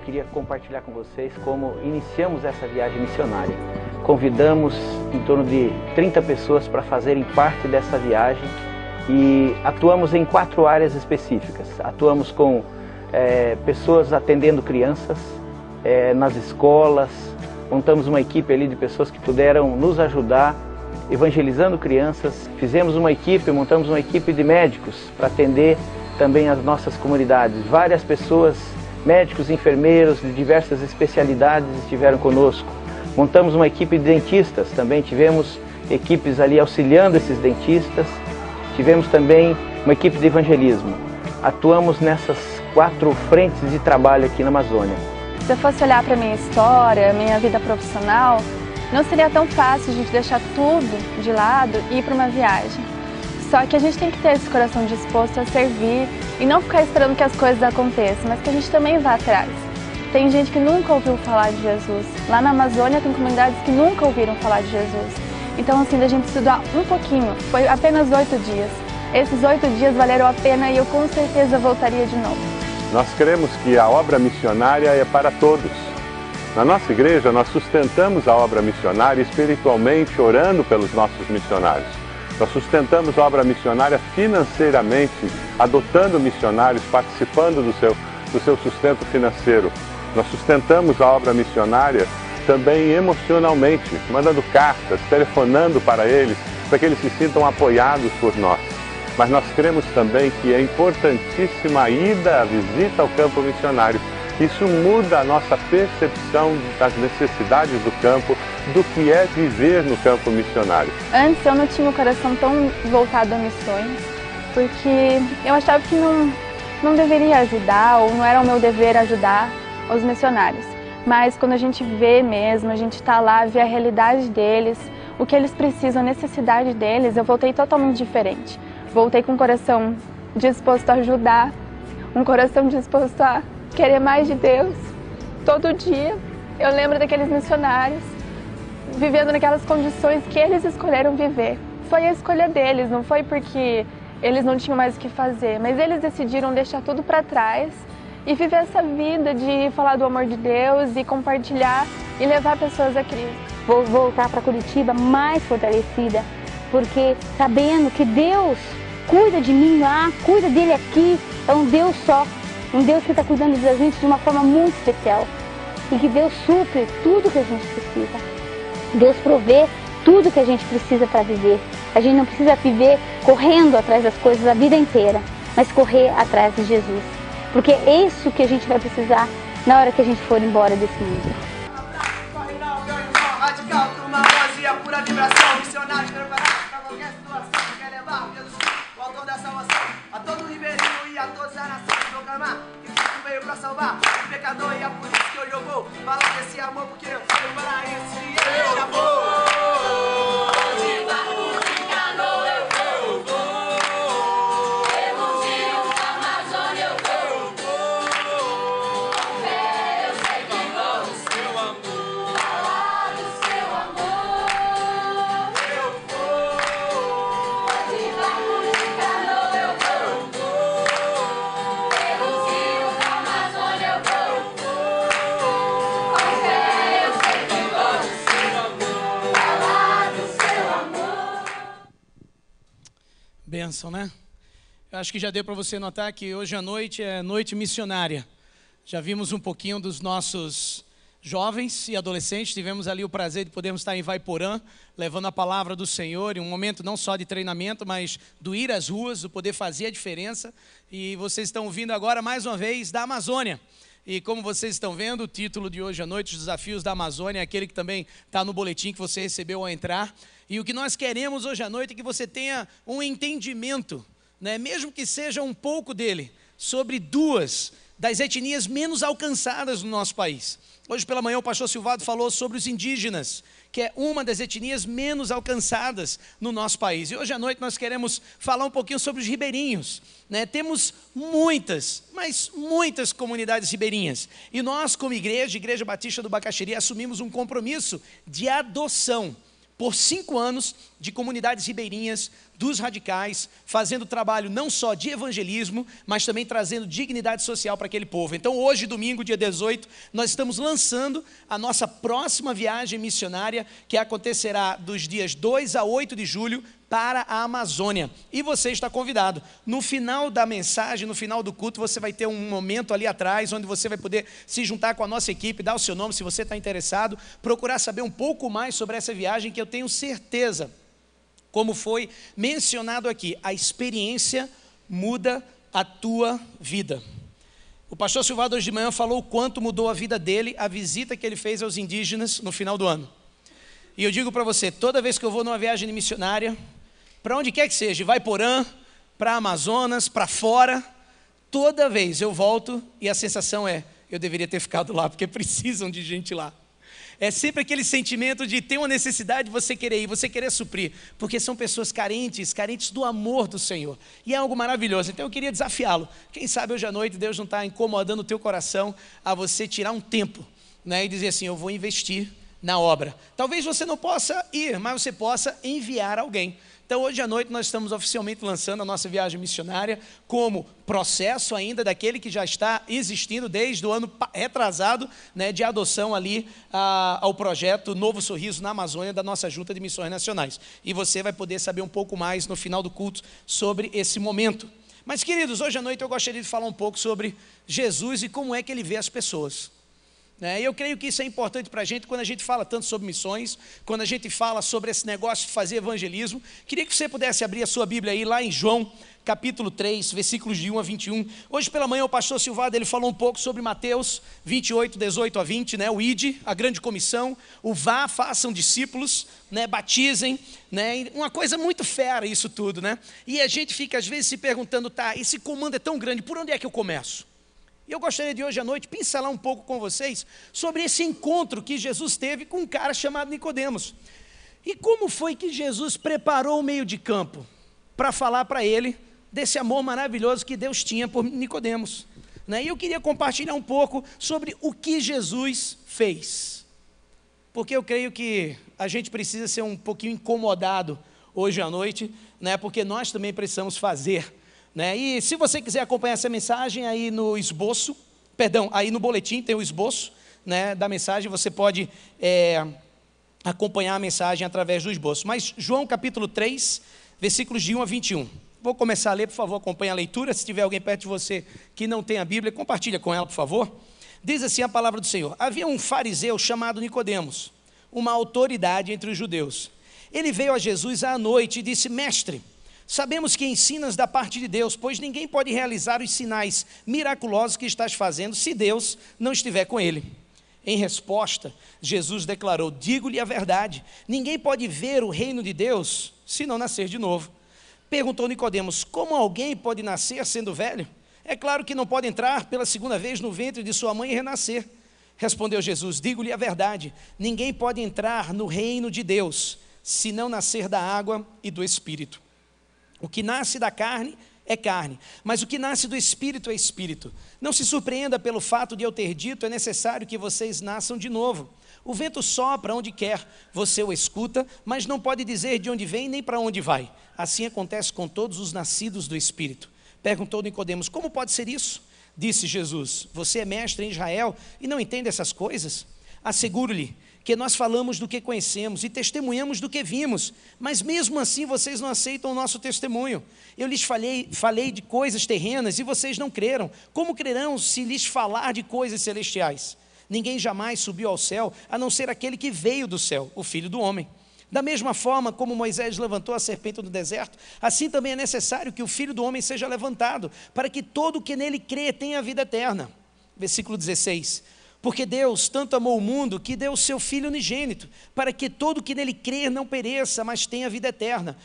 queria compartilhar com vocês como iniciamos essa viagem missionária. Convidamos em torno de 30 pessoas para fazerem parte dessa viagem e atuamos em 4 áreas específicas. Atuamos com pessoas atendendo crianças nas escolas, montamos uma equipe ali de pessoas que puderam nos ajudar evangelizando crianças. Fizemos montamos uma equipe de médicos para atender também as nossas comunidades. Várias pessoas, médicos, enfermeiros de diversas especialidades estiveram conosco. Montamos uma equipe de dentistas, também tivemos equipes ali auxiliando esses dentistas. Tivemos também uma equipe de evangelismo. Atuamos nessas 4 frentes de trabalho aqui na Amazônia. Se eu fosse olhar para a minha história, minha vida profissional, não seria tão fácil a gente deixar tudo de lado e ir para uma viagem. Só que a gente tem que ter esse coração disposto a servir e não ficar esperando que as coisas aconteçam, mas que a gente também vá atrás. Tem gente que nunca ouviu falar de Jesus. Lá na Amazônia tem comunidades que nunca ouviram falar de Jesus. Então, assim, a gente estudar um pouquinho. Foi apenas 8 dias. Esses 8 dias valeram a pena e eu com certeza voltaria de novo. Nós cremos que a obra missionária é para todos. Na nossa igreja, nós sustentamos a obra missionária espiritualmente, orando pelos nossos missionários. Nós sustentamos a obra missionária financeiramente, adotando missionários, participando do seu sustento financeiro. Nós sustentamos a obra missionária também emocionalmente, mandando cartas, telefonando para eles, para que eles se sintam apoiados por nós. Mas nós cremos também que é importantíssima a ida, a visita ao campo missionário. Isso muda a nossa percepção das necessidades do campo, do que é viver no campo missionário. Antes eu não tinha o coração tão voltado a missões, porque eu achava que não deveria ajudar, ou não era o meu dever ajudar os missionários. Mas quando a gente vê mesmo, a gente está lá, vê a realidade deles, o que eles precisam, a necessidade deles, eu voltei totalmente diferente. Voltei com o coração disposto a ajudar, um coração disposto a querer mais de Deus. Todo dia eu lembro daqueles missionários vivendo naquelas condições que eles escolheram viver. Foi a escolha deles, não foi porque eles não tinham mais o que fazer, mas eles decidiram deixar tudo para trás e viver essa vida de falar do amor de Deus e compartilhar e levar pessoas a Cristo. Vou voltar para Curitiba mais fortalecida, porque sabendo que Deus cuida de mim lá, cuida dele aqui, é um Deus só, um Deus que está cuidando da gente de uma forma muito especial e que Deus supre tudo que a gente precisa. Deus provê tudo que a gente precisa para viver. A gente não precisa viver correndo atrás das coisas a vida inteira, mas correr atrás de Jesus, porque é isso que a gente vai precisar na hora que a gente for embora desse mundo. Radical, turma, vazia, pura vibração, missionário preparado para qualquer situação. Quer levar Jesus, o autor da salvação, a todo ribeirinho e a todas as nações, proclamar que Cristo veio para salvar o pecador, e é por isso que hoje eu vou falar desse amor, porque eu sou paraense e eu já vou. Bênção, né? Eu acho que já deu para você notar que hoje à noite é noite missionária. Já vimos um pouquinho dos nossos jovens e adolescentes. Tivemos ali o prazer de podermos estar em Vaiporã, levando a palavra do Senhor, em um momento não só de treinamento, mas do ir às ruas, do poder fazer a diferença. E vocês estão ouvindo agora, mais uma vez, da Amazônia. E como vocês estão vendo, o título de hoje à noite, Os Desafios da Amazônia, é aquele que também está no boletim que você recebeu ao entrar. E o que nós queremos hoje à noite é que você tenha um entendimento, né, mesmo que seja um pouco dele, sobre 2 das etnias menos alcançadas no nosso país. Hoje pela manhã o pastor Silvado falou sobre os indígenas, que é uma das etnias menos alcançadas no nosso país. E hoje à noite nós queremos falar um pouquinho sobre os ribeirinhos, né? Temos muitas, mas muitas comunidades ribeirinhas. E nós, como Igreja Batista do Bacaxiri, assumimos um compromisso de adoção por 5 anos de comunidades ribeirinhas, dos radicais, fazendo trabalho não só de evangelismo, mas também trazendo dignidade social para aquele povo. Então hoje, domingo, dia 18, nós estamos lançando a nossa próxima viagem missionária, que acontecerá dos dias 2 a 8 de julho, para a Amazônia. E você está convidado. No final da mensagem, no final do culto, você vai ter um momento ali atrás, onde você vai poder se juntar com a nossa equipe, dar o seu nome, se você está interessado, procurar saber um pouco mais sobre essa viagem, que eu tenho certeza, como foi mencionado aqui, a experiência muda a tua vida. O pastor Silvado hoje de manhã falou o quanto mudou a vida dele, a visita que ele fez aos indígenas no final do ano. E eu digo para você, toda vez que eu vou numa viagem missionária, para onde quer que seja, Ivaiporã, para Amazonas, para fora, toda vez eu volto e a sensação é, eu deveria ter ficado lá, porque precisam de gente lá. É sempre aquele sentimento de ter uma necessidade de você querer ir, você querer suprir, porque são pessoas carentes do amor do Senhor. E é algo maravilhoso. Então eu queria desafiá-lo. Quem sabe hoje à noite Deus não está incomodando o teu coração a você tirar um tempo, né, e dizer assim, eu vou investir na obra. Talvez você não possa ir, mas você possa enviar alguém. Então hoje à noite nós estamos oficialmente lançando a nossa viagem missionária como processo ainda daquele que já está existindo desde o ano retrasado, né, de adoção ali ao projeto Novo Sorriso na Amazônia da nossa Junta de Missões Nacionais. E você vai poder saber um pouco mais no final do culto sobre esse momento. Mas queridos, hoje à noite eu gostaria de falar um pouco sobre Jesus e como é que ele vê as pessoas. Eu creio que isso é importante para a gente quando a gente fala tanto sobre missões, quando a gente fala sobre esse negócio de fazer evangelismo. Queria que você pudesse abrir a sua Bíblia aí, lá em João, capítulo 3, versículos de 1 a 21. Hoje pela manhã o pastor Silvado, ele falou um pouco sobre Mateus 28, 18 a 20, né? O ID, a grande comissão, o vá, façam discípulos, né? Batizem, né? Uma coisa muito fera isso tudo, né? E a gente fica às vezes se perguntando, tá, esse comando é tão grande, por onde é que eu começo? E eu gostaria de hoje à noite pincelar um pouco com vocês sobre esse encontro que Jesus teve com um cara chamado Nicodemos. E como foi que Jesus preparou o meio de campo para falar para ele desse amor maravilhoso que Deus tinha por Nicodemos, né? E eu queria compartilhar um pouco sobre o que Jesus fez. Porque eu creio que a gente precisa ser um pouquinho incomodado hoje à noite, né? Porque nós também precisamos fazer. E se você quiser acompanhar essa mensagem aí no esboço, aí no boletim tem o esboço, né, da mensagem, você pode acompanhar a mensagem através do esboço. Mas João capítulo 3, versículos de 1 a 21. Vou começar a ler, por favor, acompanhe a leitura. Se tiver alguém perto de você que não tem a Bíblia, compartilha com ela, por favor. Diz assim a palavra do Senhor: havia um fariseu chamado Nicodemos, uma autoridade entre os judeus. Ele veio a Jesus à noite e disse: mestre, sabemos que ensinas da parte de Deus, pois ninguém pode realizar os sinais miraculosos que estás fazendo se Deus não estiver com ele. Em resposta, Jesus declarou: digo-lhe a verdade, ninguém pode ver o reino de Deus se não nascer de novo. Perguntou Nicodemos: como alguém pode nascer sendo velho? É claro que não pode entrar pela segunda vez no ventre de sua mãe e renascer. Respondeu Jesus: digo-lhe a verdade, ninguém pode entrar no reino de Deus se não nascer da água e do Espírito. O que nasce da carne é carne, mas o que nasce do Espírito é Espírito. Não se surpreenda pelo fato de eu ter dito, é necessário que vocês nasçam de novo. O vento sopra onde quer, você o escuta, mas não pode dizer de onde vem nem para onde vai. Assim acontece com todos os nascidos do Espírito. Perguntou Nicodemos: como pode ser isso? Disse Jesus: você é mestre em Israel e não entende essas coisas? Asseguro-lhe que nós falamos do que conhecemos e testemunhamos do que vimos, mas mesmo assim vocês não aceitam o nosso testemunho. Eu lhes falei de coisas terrenas e vocês não creram. Como crerão se lhes falar de coisas celestiais? Ninguém jamais subiu ao céu, a não ser aquele que veio do céu, o Filho do Homem. Da mesma forma como Moisés levantou a serpente no deserto, assim também é necessário que o Filho do Homem seja levantado, para que todo o que nele crê tenha a vida eterna. Versículo 16. Porque Deus tanto amou o mundo que deu o seu Filho unigênito, para que todo o que nele crer não pereça, mas tenha vida eterna.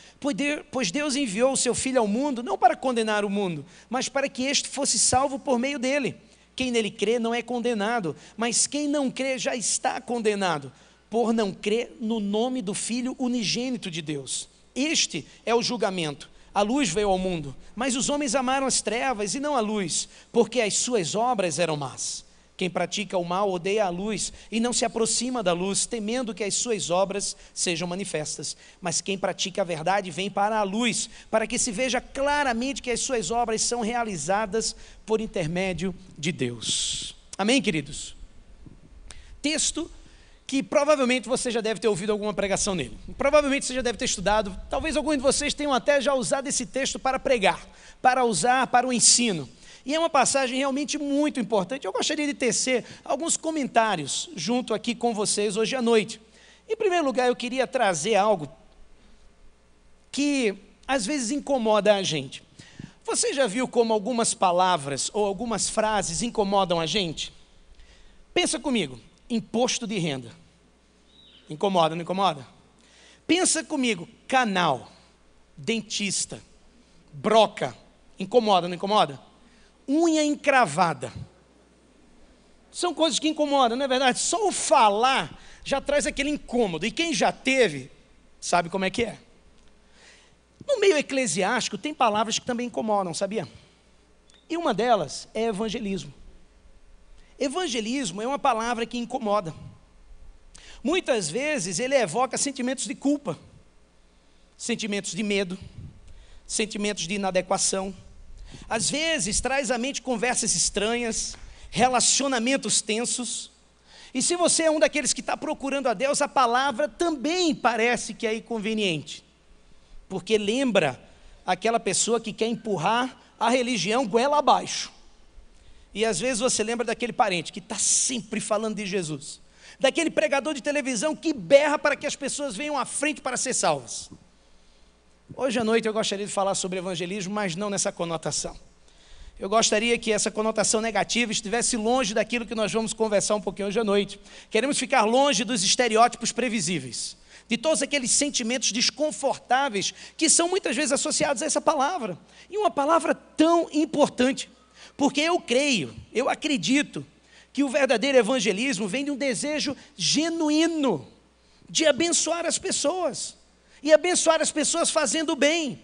Pois Deus enviou o seu Filho ao mundo, não para condenar o mundo, mas para que este fosse salvo por meio dele. Quem nele crê não é condenado, mas quem não crê já está condenado, por não crer no nome do Filho unigênito de Deus. Este é o julgamento. A luz veio ao mundo, mas os homens amaram as trevas e não a luz, porque as suas obras eram más. Quem pratica o mal odeia a luz e não se aproxima da luz, temendo que as suas obras sejam manifestas. Mas quem pratica a verdade vem para a luz, para que se veja claramente que as suas obras são realizadas por intermédio de Deus. Amém, queridos? Texto que provavelmente você já deve ter ouvido alguma pregação nele. Provavelmente você já deve ter estudado. Talvez alguns de vocês tenham até já usado esse texto para pregar, para usar para o ensino. E é uma passagem realmente muito importante. Eu gostaria de tecer alguns comentários junto aqui com vocês hoje à noite. Em primeiro lugar, eu queria trazer algo que às vezes incomoda a gente. Você já viu como algumas palavras ou algumas frases incomodam a gente? Pensa comigo, imposto de renda. Incomoda, não incomoda? Pensa comigo, canal, dentista, broca. Incomoda, não incomoda? Unha encravada. São coisas que incomodam, não é verdade? Só o falar já traz aquele incômodo. E quem já teve, sabe como é que é. No meio eclesiástico tem palavras que também incomodam, sabia? E uma delas é evangelismo. Evangelismo é uma palavra que incomoda. Muitas vezes ele evoca sentimentos de culpa, sentimentos de medo, sentimentos de inadequação. Às vezes traz à mente conversas estranhas, relacionamentos tensos. E se você é um daqueles que está procurando a Deus, a palavra também parece que é inconveniente. Porque lembra aquela pessoa que quer empurrar a religião goela abaixo. E às vezes você lembra daquele parente que está sempre falando de Jesus. Daquele pregador de televisão que berra para que as pessoas venham à frente para ser salvas. Hoje à noite eu gostaria de falar sobre evangelismo, mas não nessa conotação. Eu gostaria que essa conotação negativa estivesse longe daquilo que nós vamos conversar um pouquinho hoje à noite. Queremos ficar longe dos estereótipos previsíveis, de todos aqueles sentimentos desconfortáveis que são muitas vezes associados a essa palavra. E uma palavra tão importante, porque eu creio, eu acredito que o verdadeiro evangelismo vem de um desejo genuíno de abençoar as pessoas. E abençoar as pessoas fazendo bem.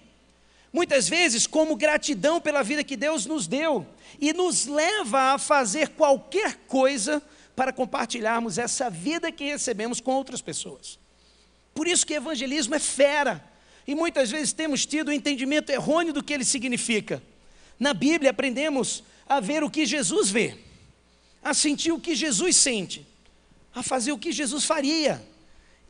Muitas vezes como gratidão pela vida que Deus nos deu. E nos leva a fazer qualquer coisa para compartilharmos essa vida que recebemos com outras pessoas. Por isso que evangelismo é fera. E muitas vezes temos tido um entendimento errôneo do que ele significa. Na Bíblia aprendemos a ver o que Jesus vê, a sentir o que Jesus sente, a fazer o que Jesus faria.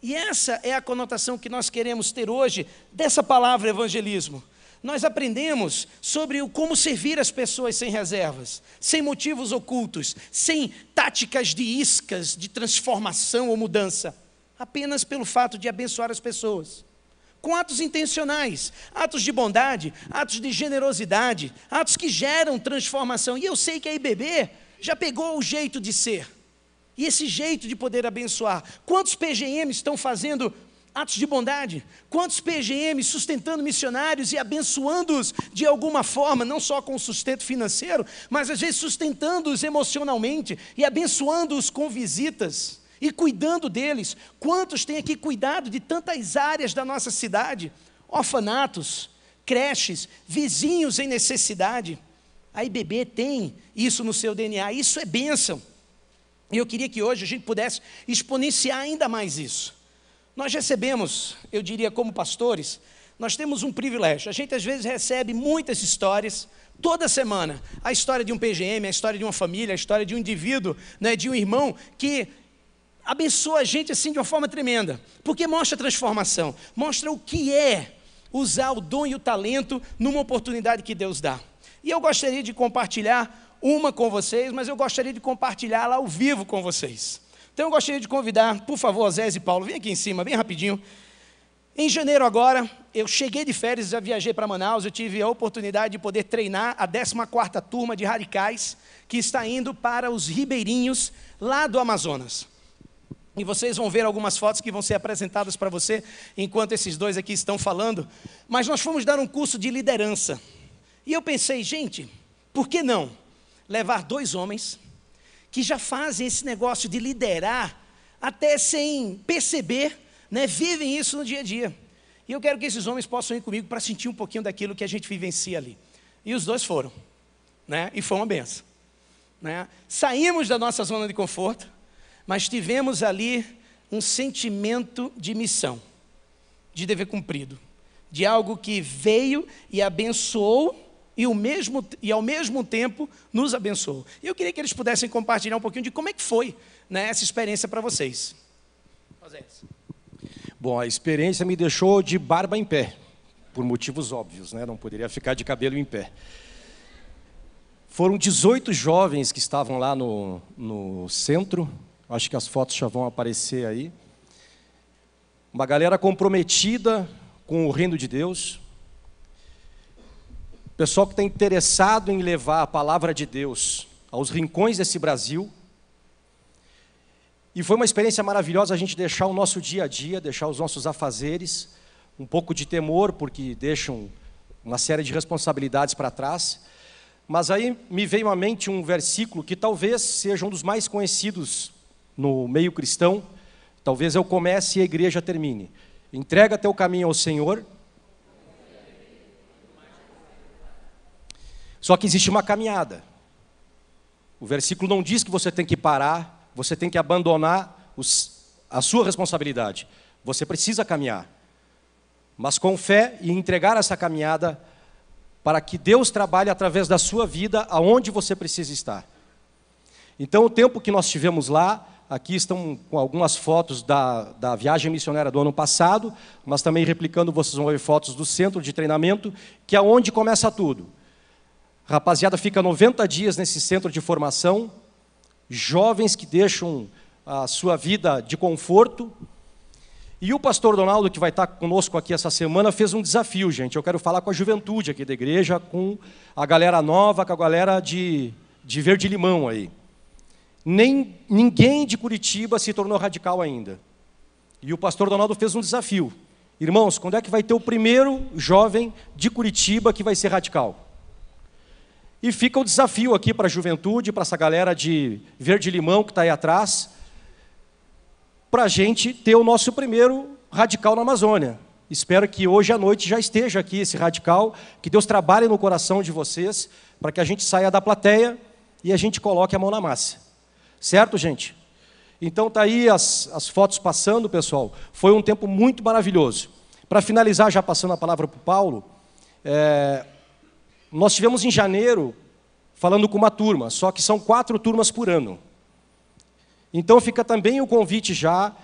E essa é a conotação que nós queremos ter hoje dessa palavra evangelismo. Nós aprendemos sobre como servir as pessoas sem reservas, sem motivos ocultos, sem táticas de iscas, de transformação ou mudança, apenas pelo fato de abençoar as pessoas. Com atos intencionais, atos de bondade, atos de generosidade, atos que geram transformação. E eu sei que a IBB já pegou o jeito de ser. E esse jeito de poder abençoar. Quantos PGMs estão fazendo atos de bondade? Quantos PGMs sustentando missionários e abençoando-os de alguma forma, não só com sustento financeiro, mas às vezes sustentando-os emocionalmente e abençoando-os com visitas e cuidando deles? Quantos têm aqui cuidado de tantas áreas da nossa cidade? Orfanatos, creches, vizinhos em necessidade. A IBB tem isso no seu DNA, isso é bênção. E eu queria que hoje a gente pudesse exponenciar ainda mais isso. Nós recebemos, eu diria como pastores, nós temos um privilégio. A gente às vezes recebe muitas histórias, toda semana. A história de um PGM, a história de uma família, a história de um indivíduo, né, de um irmão que abençoa a gente assim de uma forma tremenda. Porque mostra transformação, mostra o que é usar o dom e o talento numa oportunidade que Deus dá. E eu gostaria de compartilhar uma com vocês, mas eu gostaria de compartilhá-la ao vivo com vocês. Então eu gostaria de convidar, por favor, Zé e Paulo, vem aqui em cima, bem rapidinho. Em janeiro agora, eu cheguei de férias, já viajei para Manaus, eu tive a oportunidade de poder treinar a 14ª turma de radicais, que está indo para os ribeirinhos, lá do Amazonas. E vocês vão ver algumas fotos que vão ser apresentadas para você, enquanto esses dois aqui estão falando. Mas nós fomos dar um curso de liderança. E eu pensei, gente, por que não levar 2 homens que já fazem esse negócio de liderar até sem perceber, né, vivem isso no dia a dia. E eu quero que esses homens possam ir comigo para sentir um pouquinho daquilo que a gente vivencia ali. E os 2 foram, né, e foi uma benção. né? Saímos da nossa zona de conforto, mas tivemos ali um sentimento de missão, de dever cumprido, de algo que veio e abençoou e ao mesmo tempo nos abençoou. E eu queria que eles pudessem compartilhar um pouquinho de como é que foi, né, essa experiência para vocês. Bom, a experiência me deixou de barba em pé, por motivos óbvios, né? Não poderia ficar de cabelo em pé. Foram 18 jovens que estavam lá no centro, acho que as fotos já vão aparecer aí. Uma galera comprometida com o reino de Deus. Pessoal que está interessado em levar a palavra de Deus aos rincões desse Brasil. E foi uma experiência maravilhosa a gente deixar o nosso dia a dia, deixar os nossos afazeres, um pouco de temor, porque deixam uma série de responsabilidades para trás. Mas aí me veio à mente um versículo que talvez seja um dos mais conhecidos no meio cristão. Talvez eu comece e a igreja termine. Entrega teu caminho ao Senhor. Só que existe uma caminhada. O versículo não diz que você tem que parar, você tem que abandonar a sua responsabilidade. Você precisa caminhar. Mas com fé e entregar essa caminhada para que Deus trabalhe através da sua vida aonde você precisa estar. Então, o tempo que nós tivemos lá, aqui estão com algumas fotos da viagem missionária do ano passado, mas também replicando, vocês vão ver fotos do centro de treinamento, que é onde começa tudo. A rapaziada fica 90 dias nesse centro de formação, jovens que deixam a sua vida de conforto. E o pastor Donaldo, que vai estar conosco aqui essa semana, fez um desafio, gente. Eu quero falar com a juventude aqui da igreja, com a galera nova, com a galera de Verde Limão aí. Ninguém de Curitiba se tornou radical ainda. E o pastor Donaldo fez um desafio. Irmãos, quando é que vai ter o primeiro jovem de Curitiba que vai ser radical? E fica o desafio aqui para a juventude, para essa galera de Verde Limão que está aí atrás, para a gente ter o nosso primeiro radical na Amazônia. Espero que hoje à noite já esteja aqui esse radical, que Deus trabalhe no coração de vocês, para que a gente saia da plateia e a gente coloque a mão na massa. Certo, gente? Então está aí as fotos passando, pessoal. Foi um tempo muito maravilhoso. Para finalizar, já passando a palavra para o Paulo, nós tivemos em janeiro, falando com uma turma, só que são 4 turmas por ano. Então fica também o convite já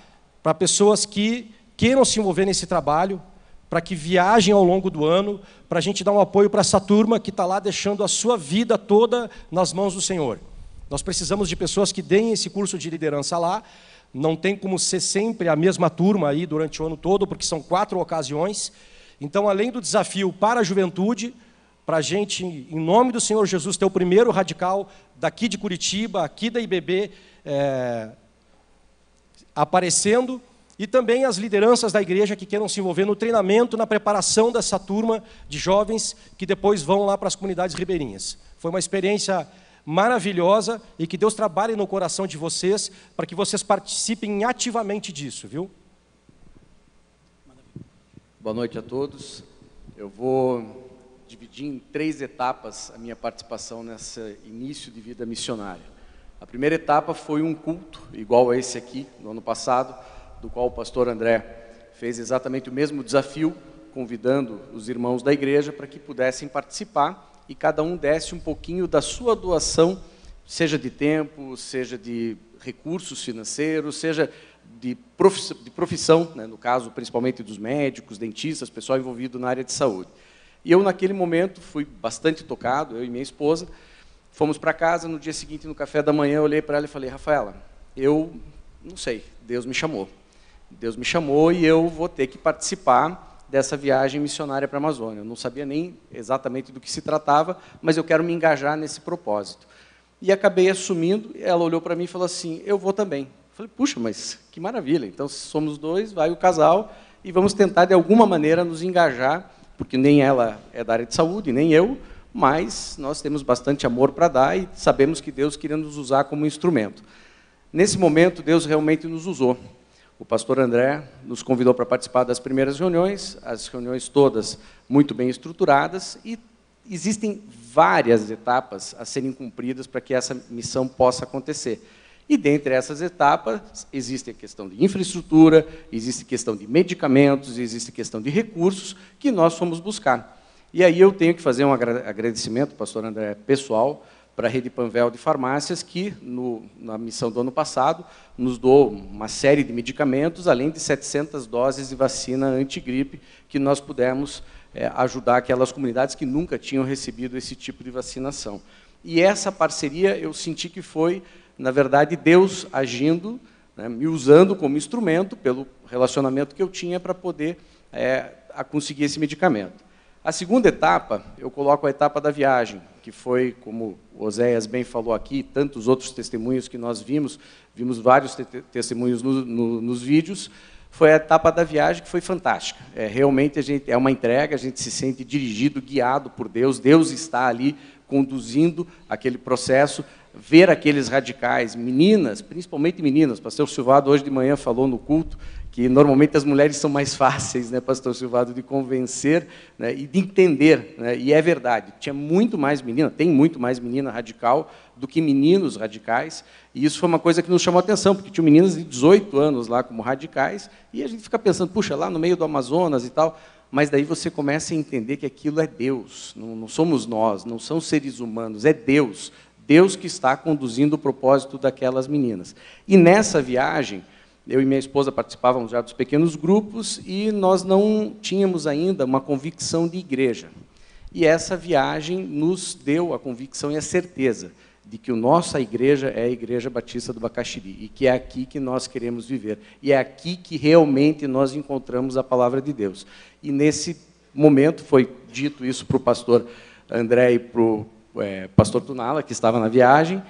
para pessoas que queiram se envolver nesse trabalho, para que viajem ao longo do ano, para a gente dar um apoio para essa turma que está lá deixando a sua vida toda nas mãos do Senhor. Nós precisamos de pessoas que deem esse curso de liderança lá. Não tem como ser sempre a mesma turma aí durante o ano todo, porque são 4 ocasiões. Então, além do desafio para a juventude, para a gente, em nome do Senhor Jesus, ter o primeiro radical daqui de Curitiba, aqui da IBB, aparecendo, e também as lideranças da igreja que queiram se envolver no treinamento, na preparação dessa turma de jovens que depois vão lá para as comunidades ribeirinhas. Foi uma experiência maravilhosa e que Deus trabalhe no coração de vocês para que vocês participem ativamente disso, viu? Boa noite a todos. Eu vou dividir em 3 etapas a minha participação nesse início de vida missionária. A primeira etapa foi um culto, igual a esse aqui, no ano passado, do qual o pastor André fez exatamente o mesmo desafio, convidando os irmãos da igreja para que pudessem participar e cada um desse um pouquinho da sua doação, seja de tempo, seja de recursos financeiros, seja de profissão, né, no caso principalmente dos médicos, dentistas, pessoal envolvido na área de saúde. E eu, naquele momento, fui bastante tocado, eu e minha esposa, fomos para casa, no dia seguinte, no café da manhã, eu olhei para ela e falei, Rafaela, eu não sei, Deus me chamou. Deus me chamou e eu vou ter que participar dessa viagem missionária para a Amazônia. Eu não sabia nem exatamente do que se tratava, mas eu quero me engajar nesse propósito. E acabei assumindo, ela olhou para mim e falou assim, eu vou também. Eu falei, puxa, mas que maravilha, então se somos 2, vai o casal e vamos tentar de alguma maneira nos engajar, porque nem ela é da área de saúde, nem eu, mas nós temos bastante amor para dar e sabemos que Deus queria nos usar como instrumento. Nesse momento, Deus realmente nos usou. O pastor André nos convidou para participar das primeiras reuniões, as reuniões todas muito bem estruturadas, e existem várias etapas a serem cumpridas para que essa missão possa acontecer. E, dentre essas etapas, existe a questão de infraestrutura, existe a questão de medicamentos, existe a questão de recursos que nós fomos buscar. E aí eu tenho que fazer um agradecimento, pastor André, pessoal, para a Rede Panvel de Farmácias, que, na missão do ano passado, nos doou uma série de medicamentos, além de 700 doses de vacina antigripe, que nós pudemos ajudar aquelas comunidades que nunca tinham recebido esse tipo de vacinação. E essa parceria, eu senti que foi, na verdade, Deus agindo, né, me usando como instrumento, pelo relacionamento que eu tinha para poder conseguir esse medicamento. A segunda etapa, eu coloco a etapa da viagem, que foi, como o Oséias bem falou aqui, tantos outros testemunhos que nós vimos vários testemunhos nos vídeos, foi a etapa da viagem que foi fantástica. Realmente é uma entrega, a gente se sente dirigido, guiado por Deus, Deus está ali conduzindo aquele processo, ver aqueles radicais, meninas, principalmente meninas, o pastor Silvado hoje de manhã falou no culto, que normalmente as mulheres são mais fáceis, né, pastor Silvado, de convencer, né, e de entender, né, e é verdade, tinha muito mais menina, tem muito mais menina radical do que meninos radicais, e isso foi uma coisa que nos chamou a atenção, porque tinha meninas de 18 anos lá como radicais, e a gente fica pensando, puxa, lá no meio do Amazonas e tal, mas daí você começa a entender que aquilo é Deus, não somos nós, não são seres humanos, é Deus, Deus que está conduzindo o propósito daquelas meninas. E nessa viagem, eu e minha esposa participávamos já dos pequenos grupos e nós não tínhamos ainda uma convicção de igreja. E essa viagem nos deu a convicção e a certeza de que a nossa igreja é a Igreja Batista do Bacaxiri e que é aqui que nós queremos viver. E é aqui que realmente nós encontramos a palavra de Deus. E nesse momento foi dito isso para o pastor André e para o pastor Tunala, que estava na viagem.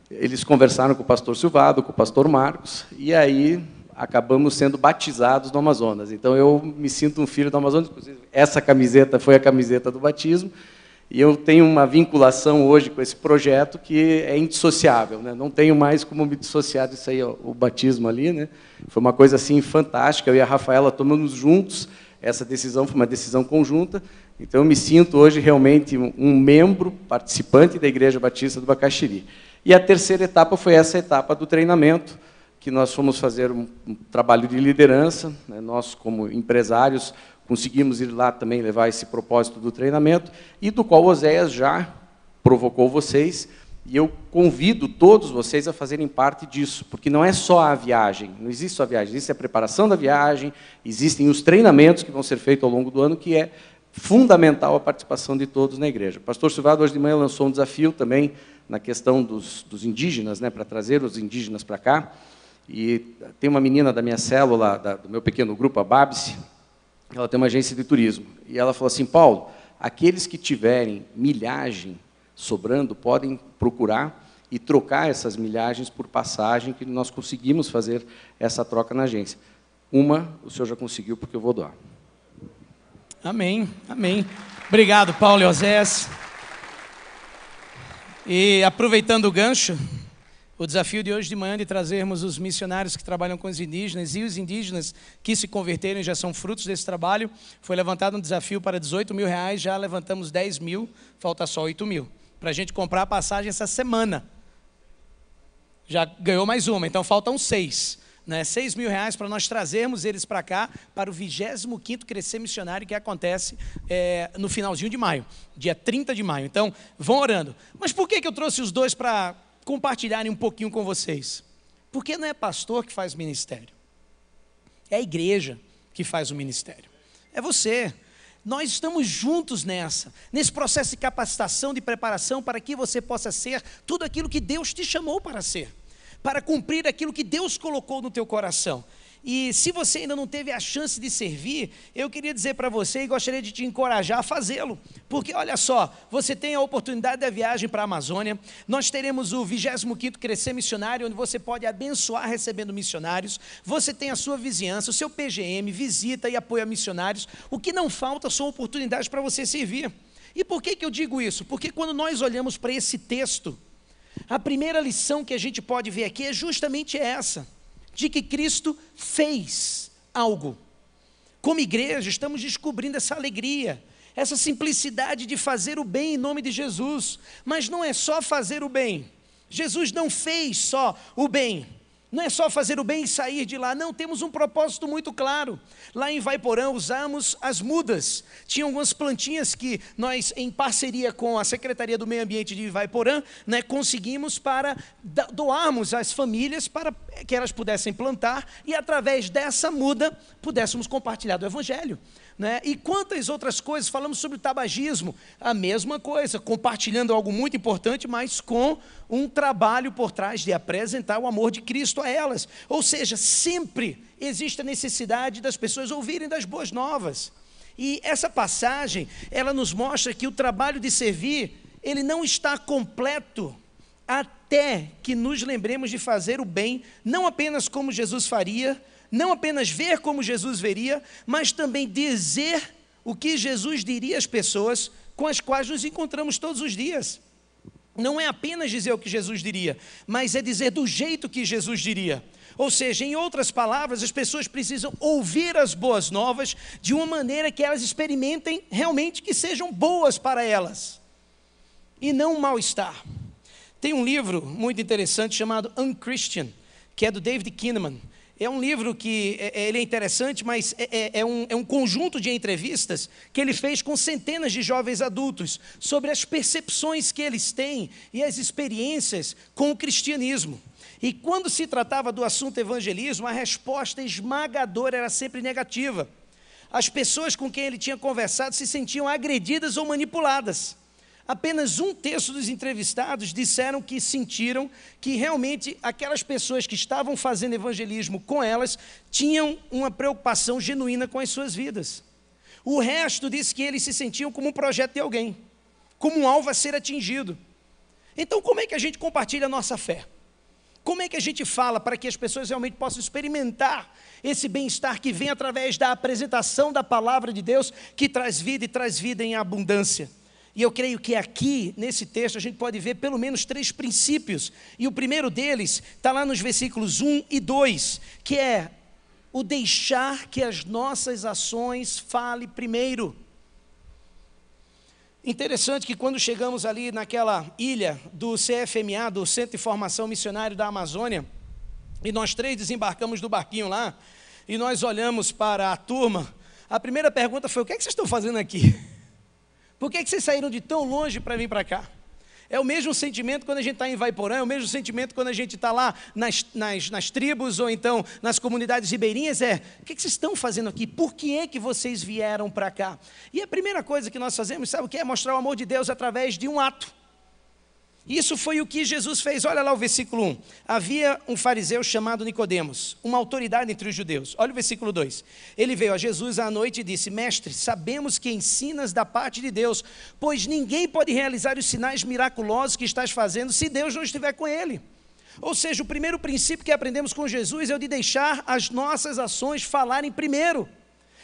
Eles conversaram com o pastor Silvado, com o pastor Marcos, e aí acabamos sendo batizados no Amazonas. Então, eu me sinto um filho do Amazonas. Essa camiseta foi a camiseta do batismo, e eu tenho uma vinculação hoje com esse projeto que é indissociável, né? Não tenho mais como me dissociar disso aí, ó, o batismo ali, né? Foi uma coisa assim fantástica. Eu e a Rafaela tomamos juntos essa decisão, foi uma decisão conjunta. Então, eu me sinto hoje realmente um membro, participante da Igreja Batista do Bacaxiri. E a terceira etapa foi essa etapa do treinamento, que nós fomos fazer um trabalho de liderança, né? Nós, como empresários, conseguimos ir lá também levar esse propósito do treinamento, e do qual Oséias já provocou vocês, e eu convido todos vocês a fazerem parte disso, porque não é só a viagem, não existe só a viagem, existe a preparação da viagem, existem os treinamentos que vão ser feitos ao longo do ano, que é fundamental a participação de todos na igreja. O pastor Silvado, hoje de manhã, lançou um desafio também na questão dos indígenas, né, para trazer os indígenas para cá. E tem uma menina da minha célula, do meu pequeno grupo, a Babsi, ela tem uma agência de turismo. E ela falou assim, Paulo, aqueles que tiverem milhagem sobrando, podem procurar e trocar essas milhagens por passagem, que nós conseguimos fazer essa troca na agência. Uma, o senhor já conseguiu, porque eu vou doar. Amém, amém. Obrigado, Paulo e Oséias. E aproveitando o gancho, o desafio de hoje de manhã de trazermos os missionários que trabalham com os indígenas e os indígenas que se converteram e já são frutos desse trabalho, foi levantado um desafio para R$18 mil, já levantamos 10 mil, falta só 8 mil, para a gente comprar a passagem essa semana. Já ganhou mais uma, então faltam 6. Né, R$6 mil para nós trazermos eles para cá, para o 25º Crescer Missionário, que acontece no finalzinho de maio, dia 30 de maio. Então, vão orando. Mas por que eu trouxe os dois para compartilharem um pouquinho com vocês? Porque não é pastor que faz ministério, é a igreja que faz o ministério. É você. Nós estamos juntos nesse processo de capacitação, de preparação, para que você possa ser tudo aquilo que Deus te chamou para ser, para cumprir aquilo que Deus colocou no teu coração. E se você ainda não teve a chance de servir, eu queria dizer para você e gostaria de te encorajar a fazê-lo. Porque olha só, você tem a oportunidade da viagem para a Amazônia, nós teremos o 25º Crescer Missionário, onde você pode abençoar recebendo missionários, você tem a sua vizinhança, o seu PGM, visita e apoio a missionários. O que não falta são oportunidades para você servir. E por que eu digo isso? Porque quando nós olhamos para esse texto, a primeira lição que a gente pode ver aqui é justamente essa, de que Cristo fez algo. Como igreja, estamos descobrindo essa alegria. essa simplicidade de fazer o bem em nome de Jesus. Mas não é só fazer o bem. Jesus não fez só o bem. Não é só fazer o bem e sair de lá. Não, temos um propósito muito claro. Lá em Ivaiporã usamos as mudas. Tinha algumas plantinhas que nós, em parceria com a Secretaria do Meio Ambiente de Ivaiporã, né, conseguimos para doarmos às famílias para que elas pudessem plantar e através dessa muda pudéssemos compartilhar do Evangelho. Né? E quantas outras coisas, falamos sobre o tabagismo, a mesma coisa, compartilhando algo muito importante, mas com um trabalho por trás de apresentar o amor de Cristo a elas. Ou seja, sempre existe a necessidade das pessoas ouvirem das boas novas. E essa passagem, ela nos mostra que o trabalho de servir, ele não está completo até que nos lembremos de fazer o bem, não apenas como Jesus faria, não apenas ver como Jesus veria, mas também dizer o que Jesus diria às pessoas com as quais nos encontramos todos os dias. Não é apenas dizer o que Jesus diria, mas é dizer do jeito que Jesus diria. Ou seja, em outras palavras, as pessoas precisam ouvir as boas novas de uma maneira que elas experimentem realmente que sejam boas para elas, e não um mal-estar. Tem um livro muito interessante chamado Unchristian, que é do David Kinnaman. É um livro que ele é interessante, mas é um conjunto de entrevistas que ele fez com centenas de jovens adultos sobre as percepções que eles têm e as experiências com o cristianismo. E quando se tratava do assunto evangelismo, a resposta esmagadora era sempre negativa. As pessoas com quem ele tinha conversado se sentiam agredidas ou manipuladas. Apenas 1/3 dos entrevistados disseram que sentiram que realmente aquelas pessoas que estavam fazendo evangelismo com elas tinham uma preocupação genuína com as suas vidas. O resto disse que eles se sentiam como um projeto de alguém, como um alvo a ser atingido. Então, como é que a gente compartilha a nossa fé? Como é que a gente fala para que as pessoas realmente possam experimentar esse bem-estar que vem através da apresentação da palavra de Deus, que traz vida e traz vida em abundância? E eu creio que aqui, nesse texto, a gente pode ver pelo menos 3 princípios. E o primeiro deles está lá nos versículos 1 e 2, que é o deixar que as nossas ações falem primeiro. Interessante que quando chegamos ali naquela ilha do CFMA, do Centro de Formação Missionário da Amazônia, e nós 3 desembarcamos do barquinho lá, e nós olhamos para a turma, a primeira pergunta foi: o que é que vocês estão fazendo aqui? Por que vocês saíram de tão longe para vir para cá? É o mesmo sentimento quando a gente está em Ivaiporã, é o mesmo sentimento quando a gente está lá nas tribos ou então nas comunidades ribeirinhas. O que vocês estão fazendo aqui? Por que é que vocês vieram para cá? E a primeira coisa que nós fazemos, sabe o que é? Mostrar o amor de Deus através de um ato. Isso foi o que Jesus fez. Olha lá o versículo 1. Havia um fariseu chamado Nicodemos, uma autoridade entre os judeus. Olha o versículo 2. Ele veio a Jesus à noite e disse: Mestre, sabemos que ensinas da parte de Deus, pois ninguém pode realizar os sinais miraculosos que estás fazendo se Deus não estiver com ele. Ou seja, o primeiro princípio que aprendemos com Jesus é o de deixar as nossas ações falarem primeiro.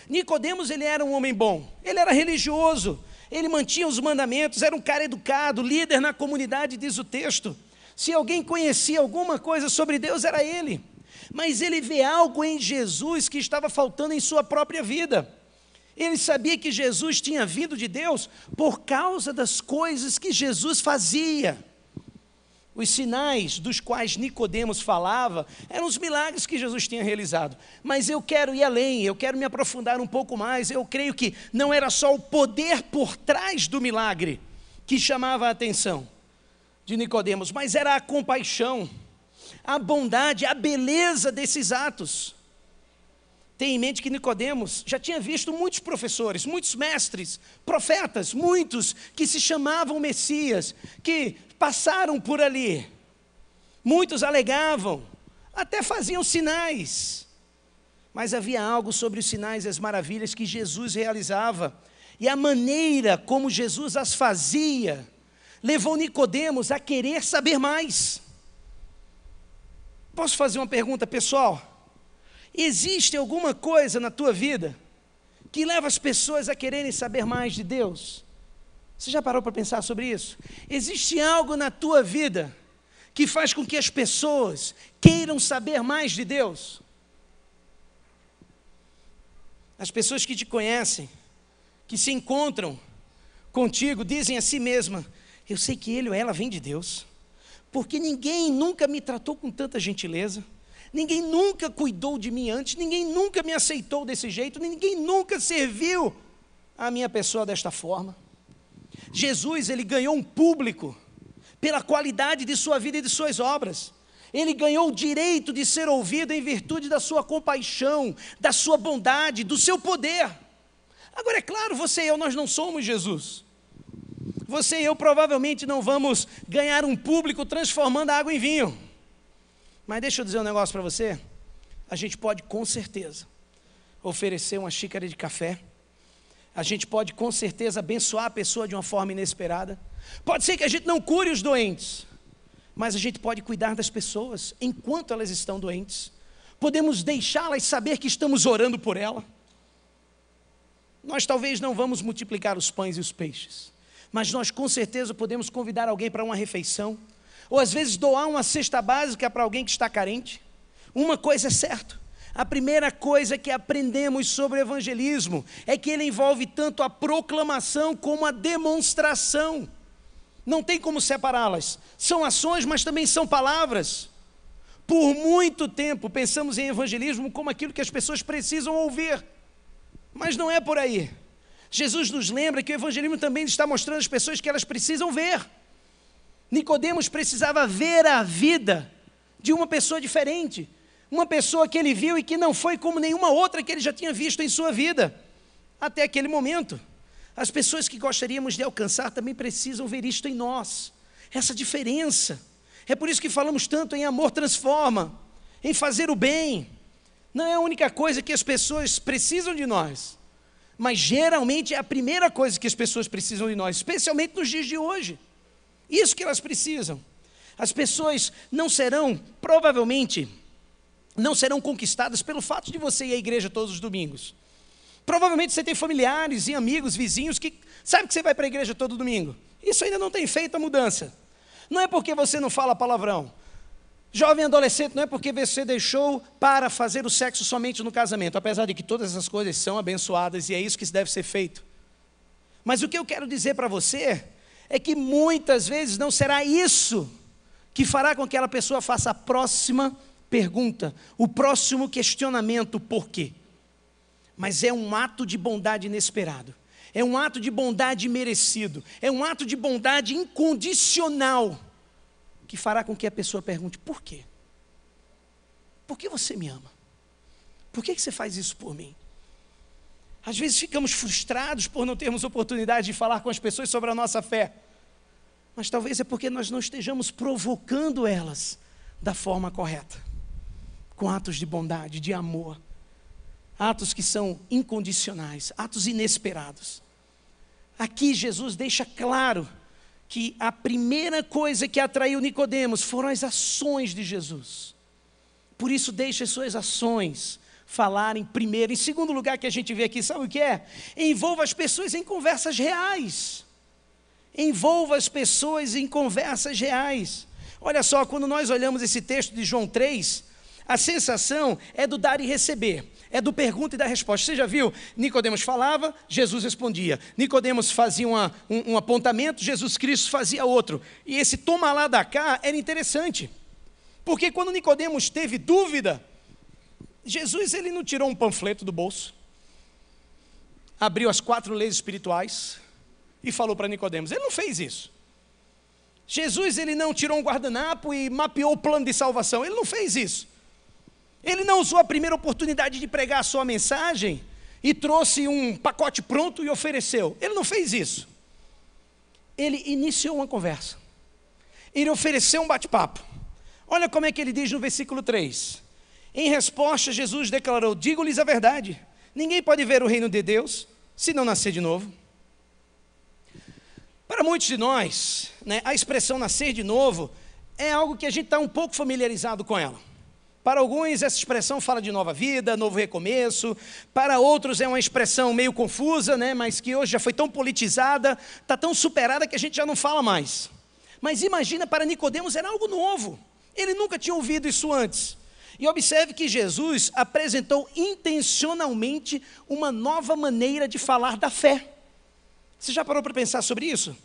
Nicodemos, ele era um homem bom, ele era religioso, ele mantinha os mandamentos, era um cara educado, líder na comunidade, diz o texto. Se alguém conhecia alguma coisa sobre Deus, era ele. Mas ele vê algo em Jesus que estava faltando em sua própria vida. Ele sabia que Jesus tinha vindo de Deus por causa das coisas que Jesus fazia. Os sinais dos quais Nicodemos falava eram os milagres que Jesus tinha realizado. Mas eu quero ir além, eu quero me aprofundar um pouco mais. Eu creio que não era só o poder por trás do milagre que chamava a atenção de Nicodemos, mas era a compaixão, a bondade, a beleza desses atos. Tenha em mente que Nicodemos já tinha visto muitos professores, muitos mestres, profetas, muitos que se chamavam Messias, que passaram por ali. Muitos alegavam, até faziam sinais. Mas havia algo sobre os sinais e as maravilhas que Jesus realizava. E a maneira como Jesus as fazia levou Nicodemos a querer saber mais. Posso fazer uma pergunta pessoal? Existe alguma coisa na tua vida que leva as pessoas a quererem saber mais de Deus? Você já parou para pensar sobre isso? Existe algo na tua vida que faz com que as pessoas queiram saber mais de Deus? As pessoas que te conhecem, que se encontram contigo dizem a si mesma: eu sei que ele ou ela vem de Deus, porque ninguém nunca me tratou com tanta gentileza, ninguém nunca cuidou de mim antes, ninguém nunca me aceitou desse jeito, ninguém nunca serviu a minha pessoa desta forma. Jesus, ele ganhou um público pela qualidade de sua vida e de suas obras. Ele ganhou o direito de ser ouvido em virtude da sua compaixão, da sua bondade, do seu poder. Agora, é claro, você e eu, nós não somos Jesus. Você e eu provavelmente não vamos ganhar um público transformando a água em vinho. Mas deixa eu dizer um negócio para você. A gente pode com certeza oferecer uma xícara de café. A gente pode com certeza abençoar a pessoa de uma forma inesperada. Pode ser que a gente não cure os doentes, mas a gente pode cuidar das pessoas enquanto elas estão doentes. Podemos deixá-las saber que estamos orando por ela. Nós talvez não vamos multiplicar os pães e os peixes, mas nós com certeza podemos convidar alguém para uma refeição, ou às vezes doar uma cesta básica para alguém que está carente. Uma coisa é certa: a primeira coisa que aprendemos sobre o evangelismo é que ele envolve tanto a proclamação como a demonstração. Não tem como separá-las. São ações, mas também são palavras. Por muito tempo pensamos em evangelismo como aquilo que as pessoas precisam ouvir, mas não é por aí. Jesus nos lembra que o evangelismo também está mostrando às pessoas que elas precisam ver. Nicodemos precisava ver a vida de uma pessoa diferente, uma pessoa que ele viu e que não foi como nenhuma outra que ele já tinha visto em sua vida, até aquele momento. As pessoas que gostaríamos de alcançar também precisam ver isto em nós, essa diferença. É por isso que falamos tanto em amor transforma, em fazer o bem. Não é a única coisa que as pessoas precisam de nós, mas geralmente é a primeira coisa que as pessoas precisam de nós, especialmente nos dias de hoje. Isso que elas precisam. As pessoas provavelmente não serão conquistadas pelo fato de você ir à igreja todos os domingos. Provavelmente você tem familiares e amigos, vizinhos que sabem que você vai para a igreja todo domingo. Isso ainda não tem feito a mudança. Não é porque você não fala palavrão. Jovem adolescente, não é porque você deixou para fazer o sexo somente no casamento, apesar de que todas essas coisas são abençoadas e é isso que deve ser feito. Mas o que eu quero dizer para você é que muitas vezes não será isso que fará com que aquela pessoa faça a próxima pergunta, o próximo questionamento, por quê? Mas é um ato de bondade inesperado, é um ato de bondade merecido, é um ato de bondade incondicional, que fará com que a pessoa pergunte: por quê? Por que você me ama? Por que você faz isso por mim? Às vezes ficamos frustrados por não termos oportunidade de falar com as pessoas sobre a nossa fé, mas talvez é porque nós não estejamos provocando elas da forma correta, com atos de bondade, de amor, atos que são incondicionais, atos inesperados. Aqui Jesus deixa claro que a primeira coisa que atraiu Nicodemos foram as ações de Jesus. Por isso deixa as suas ações falarem primeiro. Em segundo lugar que a gente vê aqui, sabe o que é? Envolva as pessoas em conversas reais. Envolva as pessoas em conversas reais. Olha só, quando nós olhamos esse texto de João 3, a sensação é do dar e receber, é do pergunta e da resposta. Você já viu? Nicodemos falava, Jesus respondia. Nicodemos fazia um apontamento, Jesus Cristo fazia outro. E esse toma lá da cá era interessante, porque quando Nicodemos teve dúvida, Jesus ele não tirou um panfleto do bolso, abriu as 4 leis espirituais e falou para Nicodemos. Ele não fez isso. Jesus ele não tirou um guardanapo e mapeou o plano de salvação. Ele não fez isso. Ele não usou a primeira oportunidade de pregar a sua mensagem e trouxe um pacote pronto e ofereceu. Ele não fez isso. Ele iniciou uma conversa. Ele ofereceu um bate-papo. Olha como é que ele diz no versículo 3. Em resposta, Jesus declarou: digo-lhes a verdade, ninguém pode ver o reino de Deus se não nascer de novo. Para muitos de nós, a expressão nascer de novo é algo que a gente está um pouco familiarizado com ela. Para alguns, essa expressão fala de nova vida, novo recomeço. Para outros, é uma expressão meio confusa, mas que hoje já foi tão politizada, está tão superada que a gente já não fala mais. Mas imagina, para Nicodemos era algo novo. Ele nunca tinha ouvido isso antes. E observe que Jesus apresentou intencionalmente uma nova maneira de falar da fé. Você já parou para pensar sobre isso?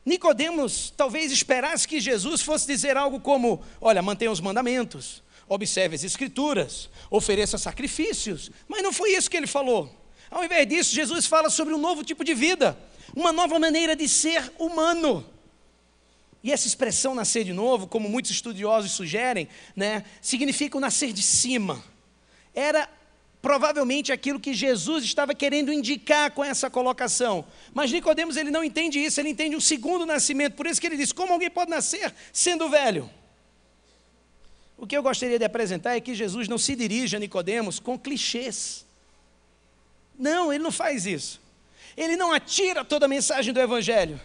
Nicodemos talvez esperasse que Jesus fosse dizer algo como: olha, mantenha os mandamentos, observe as escrituras, ofereça sacrifícios. Mas não foi isso que ele falou. Ao invés disso, Jesus fala sobre um novo tipo de vida, uma nova maneira de ser humano. E essa expressão nascer de novo, como muitos estudiosos sugerem, né, significa o nascer de cima. Era provavelmente aquilo que Jesus estava querendo indicar com essa colocação. Mas Nicodemos, ele não entende isso, ele entende um segundo nascimento. Por isso que ele diz: como alguém pode nascer sendo velho? O que eu gostaria de apresentar é que Jesus não se dirige a Nicodemos com clichês. Não, ele não faz isso. Ele não atira toda a mensagem do Evangelho.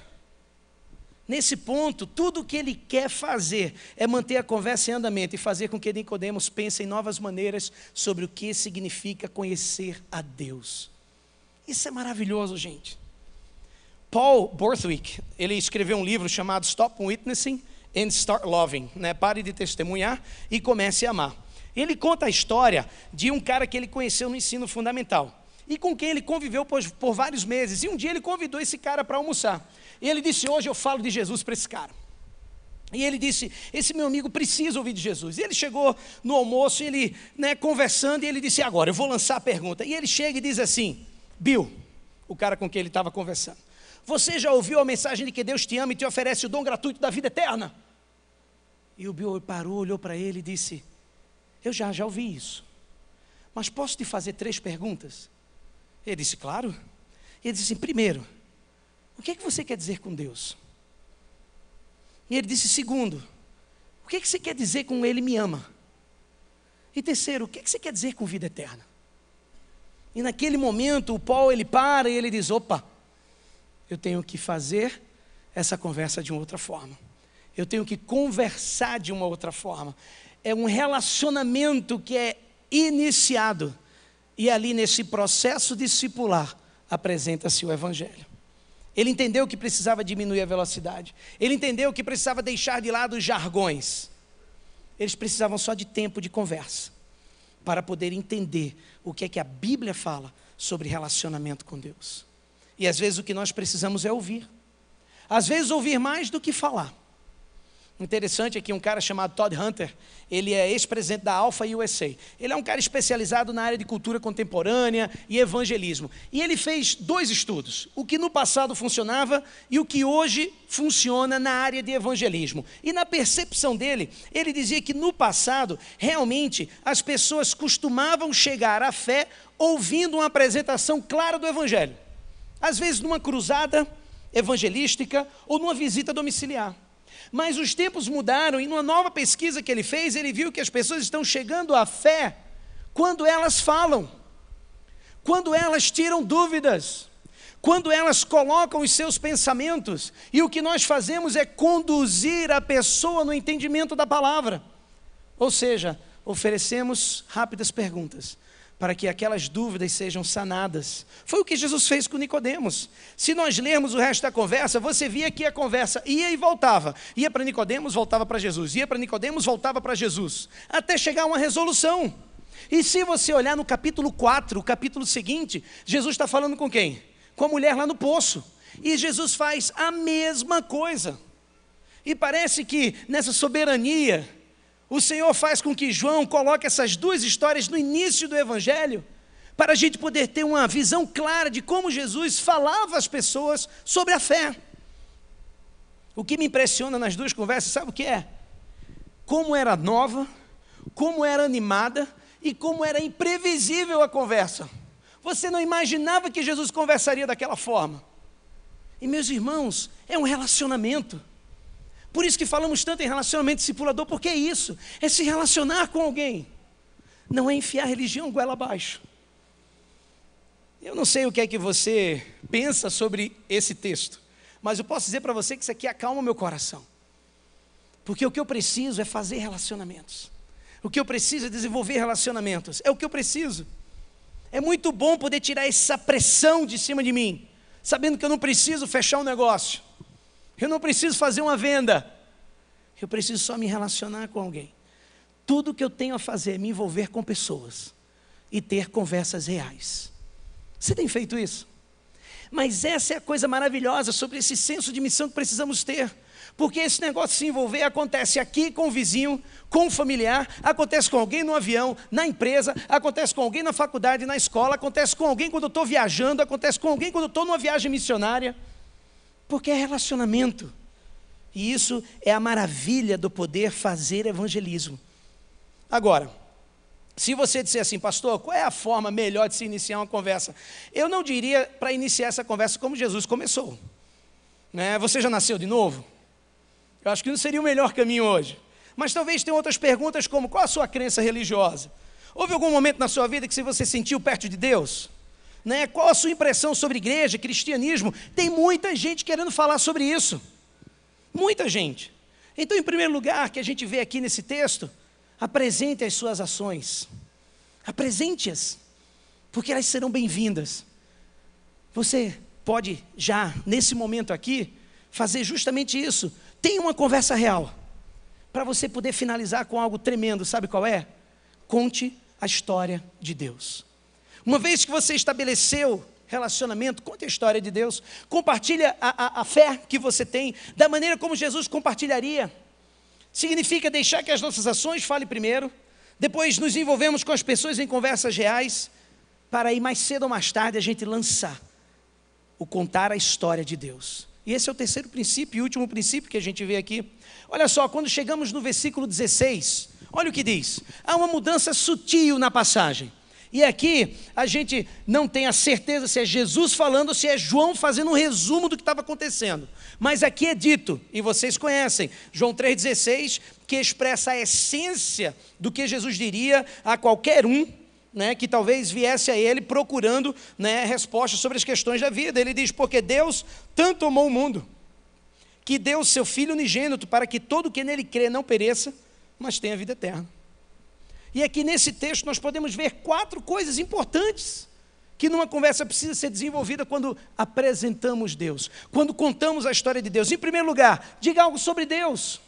Nesse ponto, tudo o que ele quer fazer é manter a conversa em andamento e fazer com que Nicodemos pense em novas maneiras sobre o que significa conhecer a Deus. Isso é maravilhoso, gente. Paul Borthwick, ele escreveu um livro chamado Stop Witnessing and Start Loving, né? Pare de testemunhar e comece a amar. Ele conta a história de um cara que ele conheceu no ensino fundamental e com quem ele conviveu por vários meses. E um dia ele convidou esse cara para almoçar. E ele disse: hoje eu falo de Jesus para esse cara. E ele disse: esse meu amigo precisa ouvir de Jesus. E ele chegou no almoço, ele, né, conversando, e ele disse: agora eu vou lançar a pergunta. E ele chega e diz assim: Bill, o cara com quem ele estava conversando, você já ouviu a mensagem de que Deus te ama e te oferece o dom gratuito da vida eterna? E o Bill parou, olhou para ele e disse: eu já ouvi isso, mas posso te fazer 3 perguntas? Ele disse: claro. E ele disse assim: primeiro, o que é que você quer dizer com Deus? E ele disse: segundo, o que é que você quer dizer com Ele me ama? E terceiro, o que é que você quer dizer com vida eterna? E naquele momento o Paul, ele para e ele diz: opa, eu tenho que fazer essa conversa de uma outra forma. Eu tenho que conversar de uma outra forma. É um relacionamento que é iniciado. E ali nesse processo discipular apresenta-se o Evangelho. Ele entendeu que precisava diminuir a velocidade. Ele entendeu que precisava deixar de lado os jargões. Eles precisavam só de tempo de conversa para poder entender o que é que a Bíblia fala sobre relacionamento com Deus. E às vezes o que nós precisamos é ouvir. Às vezes ouvir mais do que falar. Interessante é que um cara chamado Todd Hunter, ele é ex-presidente da Alpha USA. Ele é um cara especializado na área de cultura contemporânea e evangelismo. E ele fez 2 estudos, o que no passado funcionava e o que hoje funciona na área de evangelismo. E na percepção dele, ele dizia que no passado, realmente, as pessoas costumavam chegar à fé ouvindo uma apresentação clara do Evangelho. Às vezes numa cruzada evangelística ou numa visita domiciliar. Mas os tempos mudaram e numa nova pesquisa que ele fez, ele viu que as pessoas estão chegando à fé quando elas falam, quando elas tiram dúvidas, quando elas colocam os seus pensamentos. E o que nós fazemos é conduzir a pessoa no entendimento da palavra. Ou seja, oferecemos rápidas perguntas para que aquelas dúvidas sejam sanadas. Foi o que Jesus fez com Nicodemos. Se nós lermos o resto da conversa, você via que a conversa ia e voltava. Ia para Nicodemos, voltava para Jesus. Ia para Nicodemos, voltava para Jesus. Até chegar a uma resolução. E se você olhar no capítulo 4, o capítulo seguinte, Jesus está falando com quem? Com a mulher lá no poço. E Jesus faz a mesma coisa. E parece que nessa soberania, o Senhor faz com que João coloque essas 2 histórias no início do Evangelho, para a gente poder ter uma visão clara de como Jesus falava às pessoas sobre a fé. O que me impressiona nas 2 conversas, sabe o que é? Como era nova, como era animada e como era imprevisível a conversa. Você não imaginava que Jesus conversaria daquela forma. E meus irmãos, é um relacionamento. Por isso que falamos tanto em relacionamento discipulador, porque é isso, é se relacionar com alguém. Não é enfiar a religião goela abaixo. Eu não sei o que é que você pensa sobre esse texto, mas eu posso dizer para você que isso aqui acalma o meu coração. Porque o que eu preciso é fazer relacionamentos. O que eu preciso é desenvolver relacionamentos. É o que eu preciso. É muito bom poder tirar essa pressão de cima de mim, sabendo que eu não preciso fechar um negócio. Eu não preciso fazer uma venda. Eu preciso só me relacionar com alguém. Tudo que eu tenho a fazer é me envolver com pessoas e ter conversas reais. Você tem feito isso? Mas essa é a coisa maravilhosa sobre esse senso de missão que precisamos ter. Porque esse negócio de se envolver acontece aqui com o vizinho, com o familiar, acontece com alguém no avião, na empresa, acontece com alguém na faculdade, na escola, acontece com alguém quando eu estou viajando, acontece com alguém quando eu estou numa viagem missionária. Porque é relacionamento. E isso é a maravilha do poder fazer evangelismo. Agora, se você disser assim, pastor, qual é a forma melhor de se iniciar uma conversa? Eu não diria para iniciar essa conversa como Jesus começou. Né? Você já nasceu de novo? Eu acho que não seria o melhor caminho hoje. Mas talvez tenha outras perguntas como, qual a sua crença religiosa? Houve algum momento na sua vida que você sentiu perto de Deus? Né? Qual a sua impressão sobre igreja, cristianismo? Tem muita gente querendo falar sobre isso. Muita gente. Então, em primeiro lugar, que a gente vê aqui nesse texto, apresente as suas ações. Apresente-as, porque elas serão bem-vindas. Você pode já, nesse momento aqui, fazer justamente isso. Tenha uma conversa real, para você poder finalizar com algo tremendo. Sabe qual é? Conte a história de Deus. Uma vez que você estabeleceu relacionamento, conte a história de Deus. Compartilha a fé que você tem, da maneira como Jesus compartilharia. Significa deixar que as nossas ações falem primeiro, depois nos envolvemos com as pessoas em conversas reais, para aí mais cedo ou mais tarde a gente lançar o contar a história de Deus. E esse é o terceiro princípio e último princípio que a gente vê aqui. Olha só, quando chegamos no versículo 16, olha o que diz. Há uma mudança sutil na passagem. E aqui a gente não tem a certeza se é Jesus falando ou se é João fazendo um resumo do que estava acontecendo. Mas aqui é dito, e vocês conhecem, João 3,16, que expressa a essência do que Jesus diria a qualquer um, né, que talvez viesse a ele procurando, né, respostas sobre as questões da vida. Ele diz, porque Deus tanto amou o mundo, que deu o seu Filho unigênito, para que todo que nele crê não pereça, mas tenha vida eterna. E aqui nesse texto nós podemos ver 4 coisas importantes, que numa conversa precisa ser desenvolvida quando apresentamos Deus, quando contamos a história de Deus. Em primeiro lugar, diga algo sobre Deus.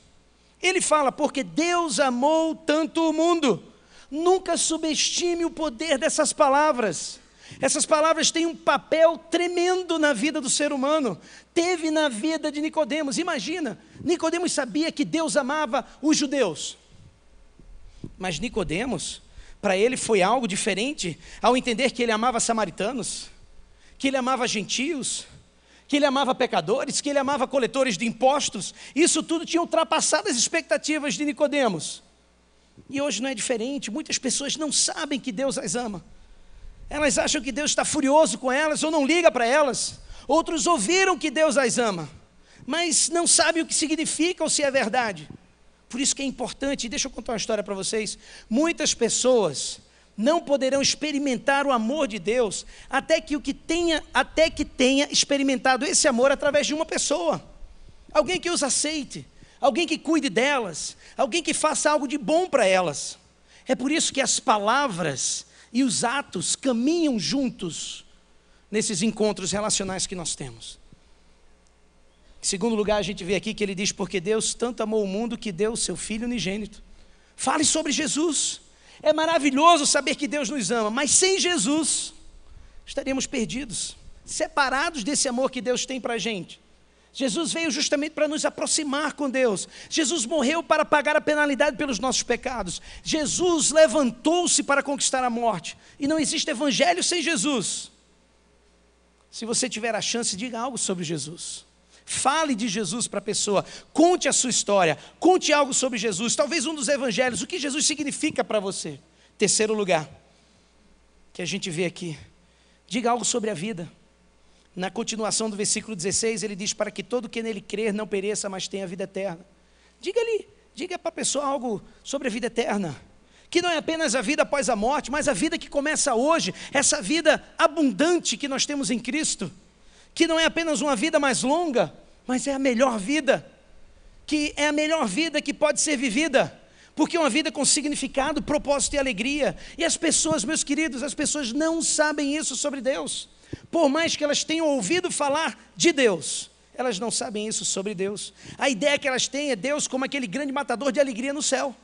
Ele fala, porque Deus amou tanto o mundo. Nunca subestime o poder dessas palavras. Essas palavras têm um papel tremendo na vida do ser humano. Teve na vida de Nicodemos. Imagina, Nicodemos sabia que Deus amava os judeus. Mas Nicodemos, para ele foi algo diferente ao entender que ele amava samaritanos, que ele amava gentios, que ele amava pecadores, que ele amava coletores de impostos. Isso tudo tinha ultrapassado as expectativas de Nicodemos. E hoje não é diferente. Muitas pessoas não sabem que Deus as ama. Elas acham que Deus está furioso com elas ou não liga para elas. Outros ouviram que Deus as ama, mas não sabem o que significa ou se é verdade. Por isso que é importante, e deixa eu contar uma história para vocês. Muitas pessoas não poderão experimentar o amor de Deus até que tenha experimentado esse amor através de uma pessoa. Alguém que os aceite, alguém que cuide delas, alguém que faça algo de bom para elas. É por isso que as palavras e os atos caminham juntos nesses encontros relacionais que nós temos. Em segundo lugar, a gente vê aqui que ele diz, porque Deus tanto amou o mundo que deu o seu Filho unigênito. Fale sobre Jesus. É maravilhoso saber que Deus nos ama, mas sem Jesus estaríamos perdidos, separados desse amor que Deus tem para a gente. Jesus veio justamente para nos aproximar com Deus. Jesus morreu para pagar a penalidade pelos nossos pecados. Jesus levantou-se para conquistar a morte. E não existe evangelho sem Jesus. Se você tiver a chance, diga algo sobre Jesus. Fale de Jesus para a pessoa. Conte a sua história. Conte algo sobre Jesus. Talvez um dos evangelhos. O que Jesus significa para você. Terceiro lugar, que a gente vê aqui. Diga algo sobre a vida. Na continuação do versículo 16, ele diz, para que todo que nele crer não pereça, mas tenha vida eterna. Diga para a pessoa algo sobre a vida eterna, que não é apenas a vida após a morte, mas a vida que começa hoje, essa vida abundante que nós temos em Cristo, que não é apenas uma vida mais longa, mas é a melhor vida, que é a melhor vida que pode ser vivida, porque é uma vida com significado, propósito e alegria. E as pessoas, meus queridos, as pessoas não sabem isso sobre Deus. Por mais que elas tenham ouvido falar de Deus, elas não sabem isso sobre Deus. A ideia que elas têm é Deus como aquele grande matador de alegria no céu.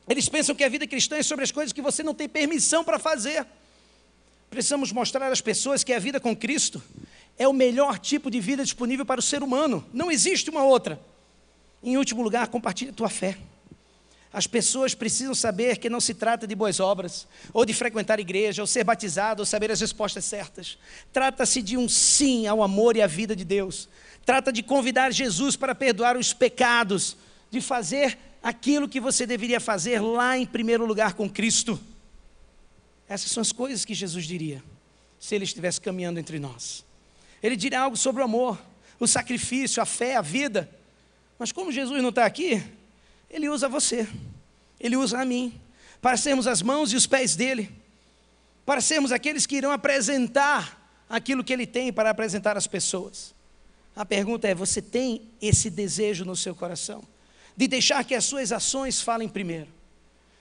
Eles pensam que a vida cristã é sobre as coisas que você não tem permissão para fazer. Precisamos mostrar às pessoas que a vida com Cristo é o melhor tipo de vida disponível para o ser humano. Não existe uma outra. Em último lugar, compartilhe a tua fé. As pessoas precisam saber que não se trata de boas obras, ou de frequentar a igreja, ou ser batizado, ou saber as respostas certas. Trata-se de um sim ao amor e à vida de Deus. Trata de convidar Jesus para perdoar os pecados, de fazer aquilo que você deveria fazer lá em primeiro lugar com Cristo. Essas são as coisas que Jesus diria, se Ele estivesse caminhando entre nós. Ele diria algo sobre o amor, o sacrifício, a fé, a vida. Mas como Jesus não está aqui, Ele usa você, Ele usa a mim, para sermos as mãos e os pés dEle, para sermos aqueles que irão apresentar aquilo que Ele tem para apresentar às pessoas. A pergunta é, você tem esse desejo no seu coração? De deixar que as suas ações falem primeiro,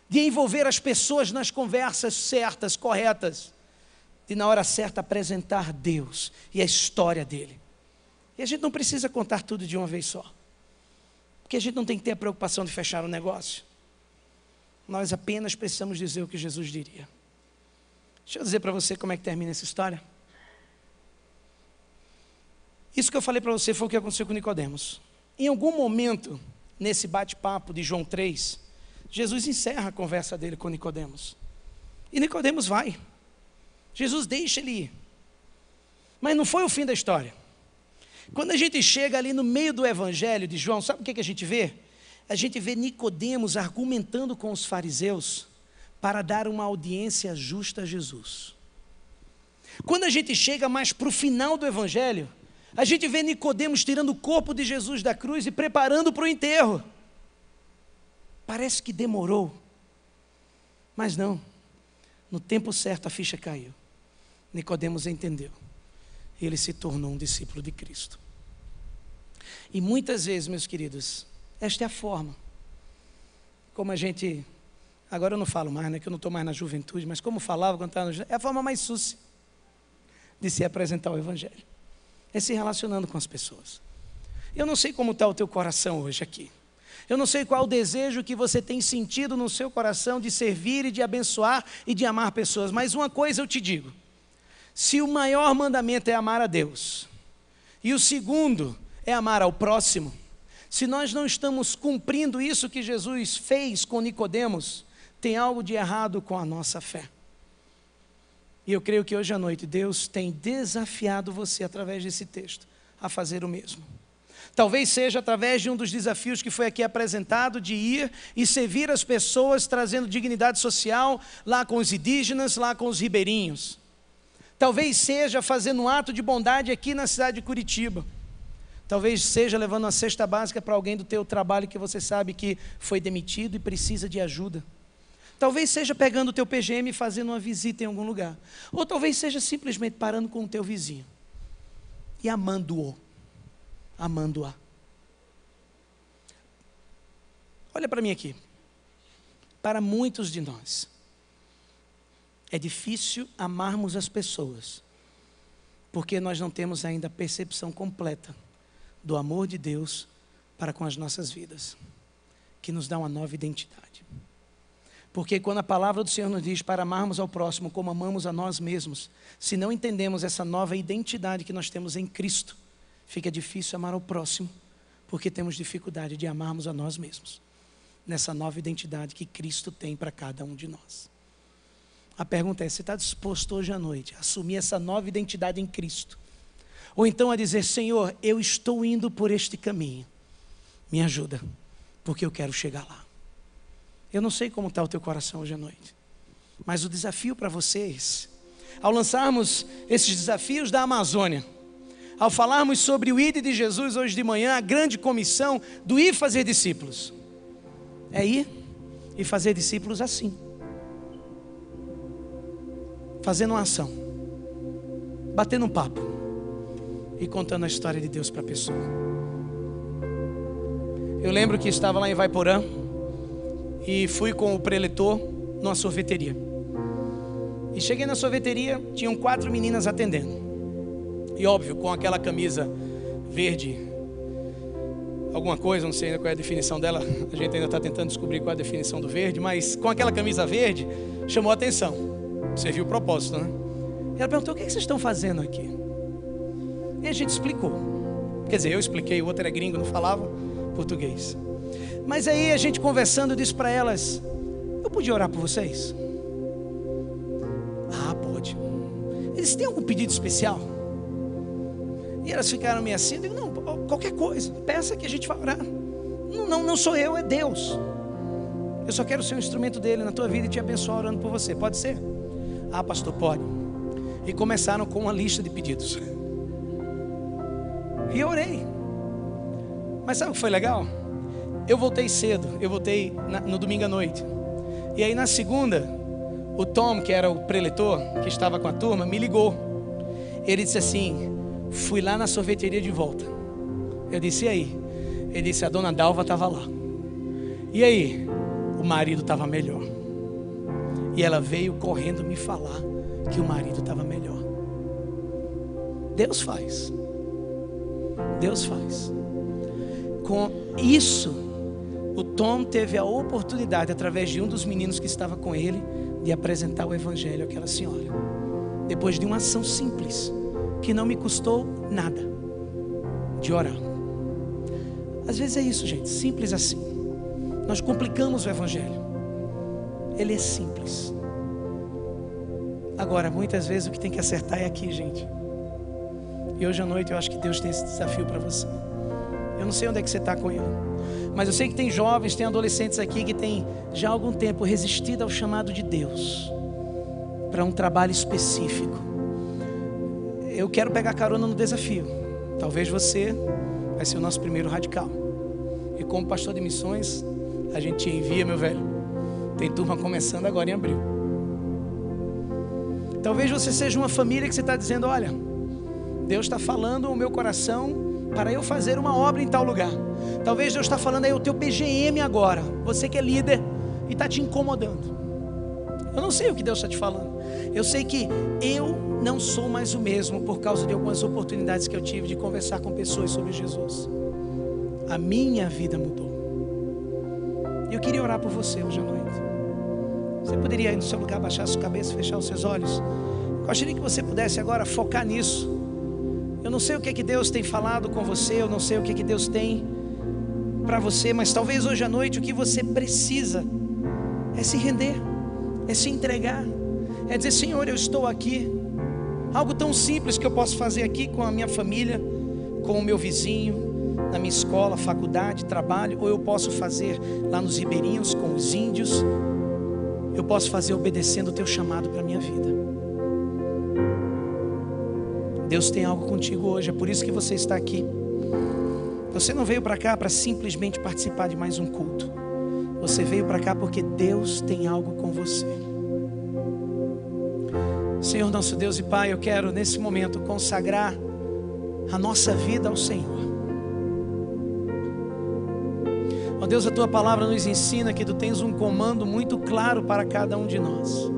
de envolver as pessoas nas conversas certas, corretas, de na hora certa apresentar Deus e a história dEle. E a gente não precisa contar tudo de uma vez só, porque a gente não tem que ter a preocupação de fechar o negócio. Nós apenas precisamos dizer o que Jesus diria. Deixa eu dizer para você como é que termina essa história. Isso que eu falei para você foi o que aconteceu com Nicodemos. Em algum momento, nesse bate-papo de João 3, Jesus encerra a conversa dele com Nicodemos. E Nicodemos vai. Jesus deixa ele ir. Mas não foi o fim da história. Quando a gente chega ali no meio do evangelho de João, sabe o que a gente vê? A gente vê Nicodemos argumentando com os fariseus para dar uma audiência justa a Jesus. Quando a gente chega mais para o final do evangelho, a gente vê Nicodemos tirando o corpo de Jesus da cruz e preparando para o enterro. Parece que demorou, mas não. No tempo certo a ficha caiu. Nicodemos entendeu. Ele se tornou um discípulo de Cristo. E muitas vezes, meus queridos, esta é a forma. Como a gente, agora eu não falo mais, né, que eu não estou mais na juventude, mas como falava quando estava na juventude, é a forma mais súcia de se apresentar o evangelho. É se relacionando com as pessoas. Eu não sei como está o teu coração hoje aqui. Eu não sei qual o desejo que você tem sentido no seu coração de servir e de abençoar e de amar pessoas. Mas uma coisa eu te digo. Se o maior mandamento é amar a Deus, e o segundo é amar ao próximo, se nós não estamos cumprindo isso que Jesus fez com Nicodemos, tem algo de errado com a nossa fé. E eu creio que hoje à noite Deus tem desafiado você, através desse texto, a fazer o mesmo. Talvez seja através de um dos desafios que foi aqui apresentado, de ir e servir as pessoas, trazendo dignidade social, lá com os indígenas, lá com os ribeirinhos. Talvez seja fazendo um ato de bondade aqui na cidade de Curitiba. Talvez seja levando uma cesta básica para alguém do teu trabalho que você sabe que foi demitido e precisa de ajuda. Talvez seja pegando o teu PGM e fazendo uma visita em algum lugar. Ou talvez seja simplesmente parando com o teu vizinho e amando-o, amando-a. Olha para mim aqui. Para muitos de nós, é difícil amarmos as pessoas, porque nós não temos ainda a percepção completa do amor de Deus para com as nossas vidas, que nos dá uma nova identidade. Porque quando a palavra do Senhor nos diz para amarmos ao próximo como amamos a nós mesmos, se não entendemos essa nova identidade que nós temos em Cristo, fica difícil amar ao próximo, porque temos dificuldade de amarmos a nós mesmos, nessa nova identidade que Cristo tem para cada um de nós. A pergunta é, você está disposto hoje à noite a assumir essa nova identidade em Cristo? Ou então a dizer, Senhor, eu estou indo por este caminho, me ajuda, porque eu quero chegar lá. Eu não sei como está o teu coração hoje à noite, mas o desafio para vocês, ao lançarmos esses desafios da Amazônia, ao falarmos sobre o ID de Jesus hoje de manhã, a grande comissão do ir fazer discípulos, é ir e fazer discípulos assim, fazendo uma ação, batendo um papo e contando a história de Deus para a pessoa. Eu lembro que estava lá em Ivaiporã e fui com o preletor numa sorveteria. E cheguei na sorveteria, tinham 4 meninas atendendo. E óbvio, com aquela camisa verde, alguma coisa, não sei ainda qual é a definição dela, a gente ainda está tentando descobrir qual é a definição do verde, mas com aquela camisa verde, chamou a atenção. Serviu o propósito, né? E ela perguntou: o que vocês estão fazendo aqui? E a gente explicou. Quer dizer, eu expliquei, o outro era gringo, não falava português. Mas aí a gente conversando, eu disse para elas: eu podia orar por vocês? Ah, pode. Eles têm algum pedido especial? E elas ficaram meio assim. Eu digo: não, qualquer coisa, peça que a gente vai orar. Não sou eu, é Deus. Eu só quero ser um instrumento dele na tua vida e te abençoar orando por você. Pode ser? Ah, pastor, pode. E começaram com uma lista de pedidos. E eu orei. Mas sabe o que foi legal? Eu voltei cedo. Eu voltei no domingo à noite. E aí na segunda, o Tom, que era o preletor, que estava com a turma, me ligou. Ele disse assim: fui lá na sorveteria de volta. Eu disse: e aí? Ele disse: a dona Dalva estava lá. E aí? O marido estava melhor. E ela veio correndo me falar que o marido estava melhor. Deus faz. Deus faz. Com isso, o Tom teve a oportunidade, através de um dos meninos que estava com ele, de apresentar o evangelho àquela senhora. Depois de uma ação simples, que não me custou nada, de orar. Às vezes é isso, gente, simples assim. Nós complicamos o evangelho. Ele é simples. Agora, muitas vezes o que tem que acertar é aqui, gente. E hoje à noite eu acho que Deus tem esse desafio para você. Eu não sei onde é que você está com ele, mas eu sei que tem jovens, tem adolescentes aqui que tem já há algum tempo resistido ao chamado de Deus para um trabalho específico. Eu quero pegar carona no desafio. Talvez você vai ser o nosso primeiro radical. E como pastor de missões, a gente te envia, meu velho. Tem turma começando agora em abril. Talvez você seja uma família que você está dizendo: olha, Deus está falando o meu coração para eu fazer uma obra em tal lugar. Talvez Deus está falando aí o teu PGM agora. Você que é líder e está te incomodando. Eu não sei o que Deus está te falando. Eu sei que eu não sou mais o mesmo por causa de algumas oportunidades que eu tive de conversar com pessoas sobre Jesus. A minha vida mudou. Eu queria orar por você hoje à noite. Você poderia ir no seu lugar, baixar a sua cabeça, fechar os seus olhos. Eu gostaria que você pudesse agora focar nisso. Eu não sei o que é que Deus tem falado com você, eu não sei o que é que Deus tem para você, mas talvez hoje à noite o que você precisa é se render, é se entregar, é dizer: Senhor, eu estou aqui. Algo tão simples que eu posso fazer aqui com a minha família, com o meu vizinho, na minha escola, faculdade, trabalho, ou eu posso fazer lá nos ribeirinhos com os índios. Eu posso fazer obedecendo o teu chamado para a minha vida. Deus tem algo contigo hoje, é por isso que você está aqui. Você não veio para cá para simplesmente participar de mais um culto. Você veio para cá porque Deus tem algo com você. Senhor nosso Deus e Pai, eu quero nesse momento consagrar a nossa vida ao Senhor. Ó Deus, a Tua palavra nos ensina que Tu tens um comando muito claro para cada um de nós: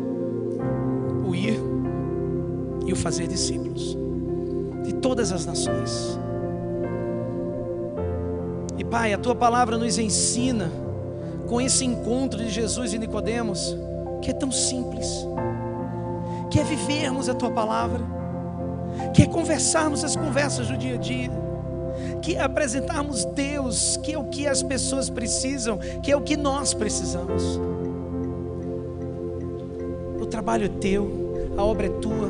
o ir e o fazer discípulos de todas as nações. E Pai, a Tua palavra nos ensina, com esse encontro de Jesus e Nicodemos, que é tão simples, que é vivermos a Tua palavra, que é conversarmos as conversas do dia a dia, que é apresentarmos Deus, que é o que as pessoas precisam, que é o que nós precisamos. O trabalho é Teu, a obra é Tua.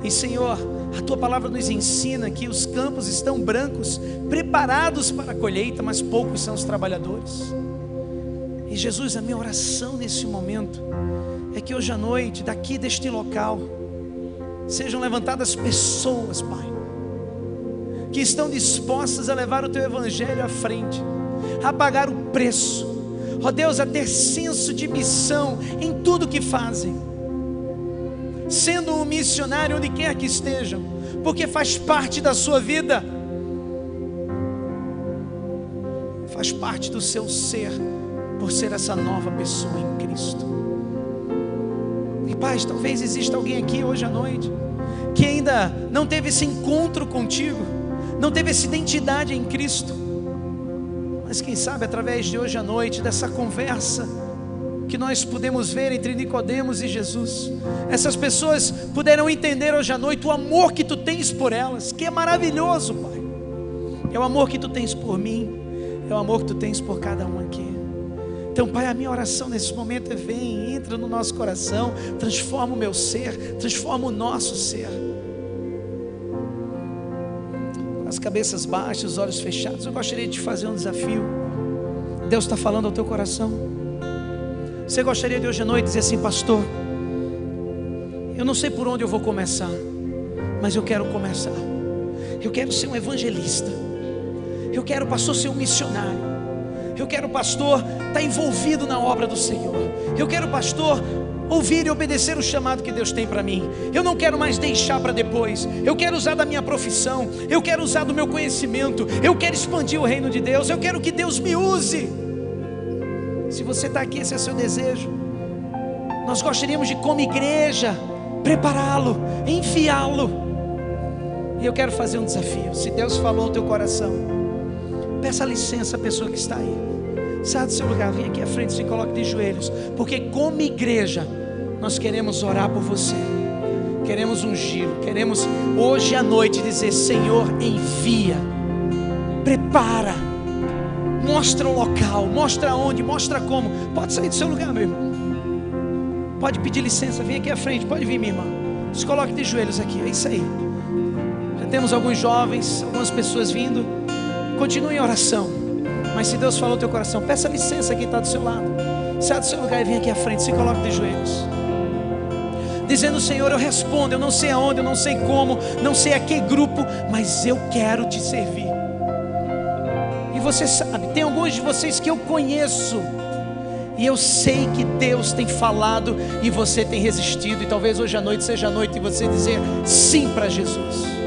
E Senhor, a Tua palavra nos ensina que os campos estão brancos, preparados para a colheita, mas poucos são os trabalhadores. E Jesus, a minha oração nesse momento é que hoje à noite, daqui deste local, sejam levantadas pessoas, Pai, que estão dispostas a levar o Teu Evangelho à frente, a pagar o preço, ó Deus, a ter senso de missão em tudo que fazem, sendo um missionário onde quer que estejam, porque faz parte da sua vida, faz parte do seu ser, por ser essa nova pessoa em Cristo. E Pai, talvez exista alguém aqui hoje à noite que ainda não teve esse encontro contigo, não teve essa identidade em Cristo, mas quem sabe através de hoje à noite, dessa conversa, que nós pudemos ver entre Nicodemos e Jesus. Essas pessoas puderam entender hoje à noite o amor que tu tens por elas, que é maravilhoso, Pai. É o amor que tu tens por mim, é o amor que tu tens por cada um aqui. Então, Pai, a minha oração nesse momento é: vem, entra no nosso coração, transforma o meu ser, transforma o nosso ser. As cabeças baixas, os olhos fechados, eu gostaria de te fazer um desafio. Deus está falando ao teu coração. Você gostaria de hoje à noite dizer assim: pastor, eu não sei por onde eu vou começar, mas eu quero começar. Eu quero ser um evangelista. Eu quero, pastor, ser um missionário. Eu quero, pastor, estar envolvido na obra do Senhor. Eu quero, pastor, ouvir e obedecer o chamado que Deus tem para mim. Eu não quero mais deixar para depois. Eu quero usar da minha profissão. Eu quero usar do meu conhecimento. Eu quero expandir o reino de Deus. Eu quero que Deus me use. Se você está aqui, esse é seu desejo, nós gostaríamos de, como igreja, prepará-lo, enviá-lo. E eu quero fazer um desafio. Se Deus falou ao teu coração, peça licença à pessoa que está aí. Sai do seu lugar, vem aqui à frente, se coloque de joelhos. Porque como igreja, nós queremos orar por você. Queremos ungir, queremos hoje à noite dizer: Senhor, envia, prepara, mostra o local, mostra onde, mostra como. Pode sair do seu lugar, meu irmão. Pode pedir licença, vem aqui à frente, pode vir, minha irmã. Se coloque de joelhos aqui, é isso aí. Já temos alguns jovens, algumas pessoas vindo. Continue em oração. Mas se Deus falou no teu coração, peça licença a quem está do seu lado. Sai do seu lugar e vem aqui à frente, se coloque de joelhos, dizendo: Senhor, eu respondo. Eu não sei aonde, eu não sei como, não sei a que grupo, mas eu quero te servir. E você sabe, tem alguns de vocês que eu conheço, e eu sei que Deus tem falado e você tem resistido. E talvez hoje à noite seja a noite de você dizer sim para Jesus.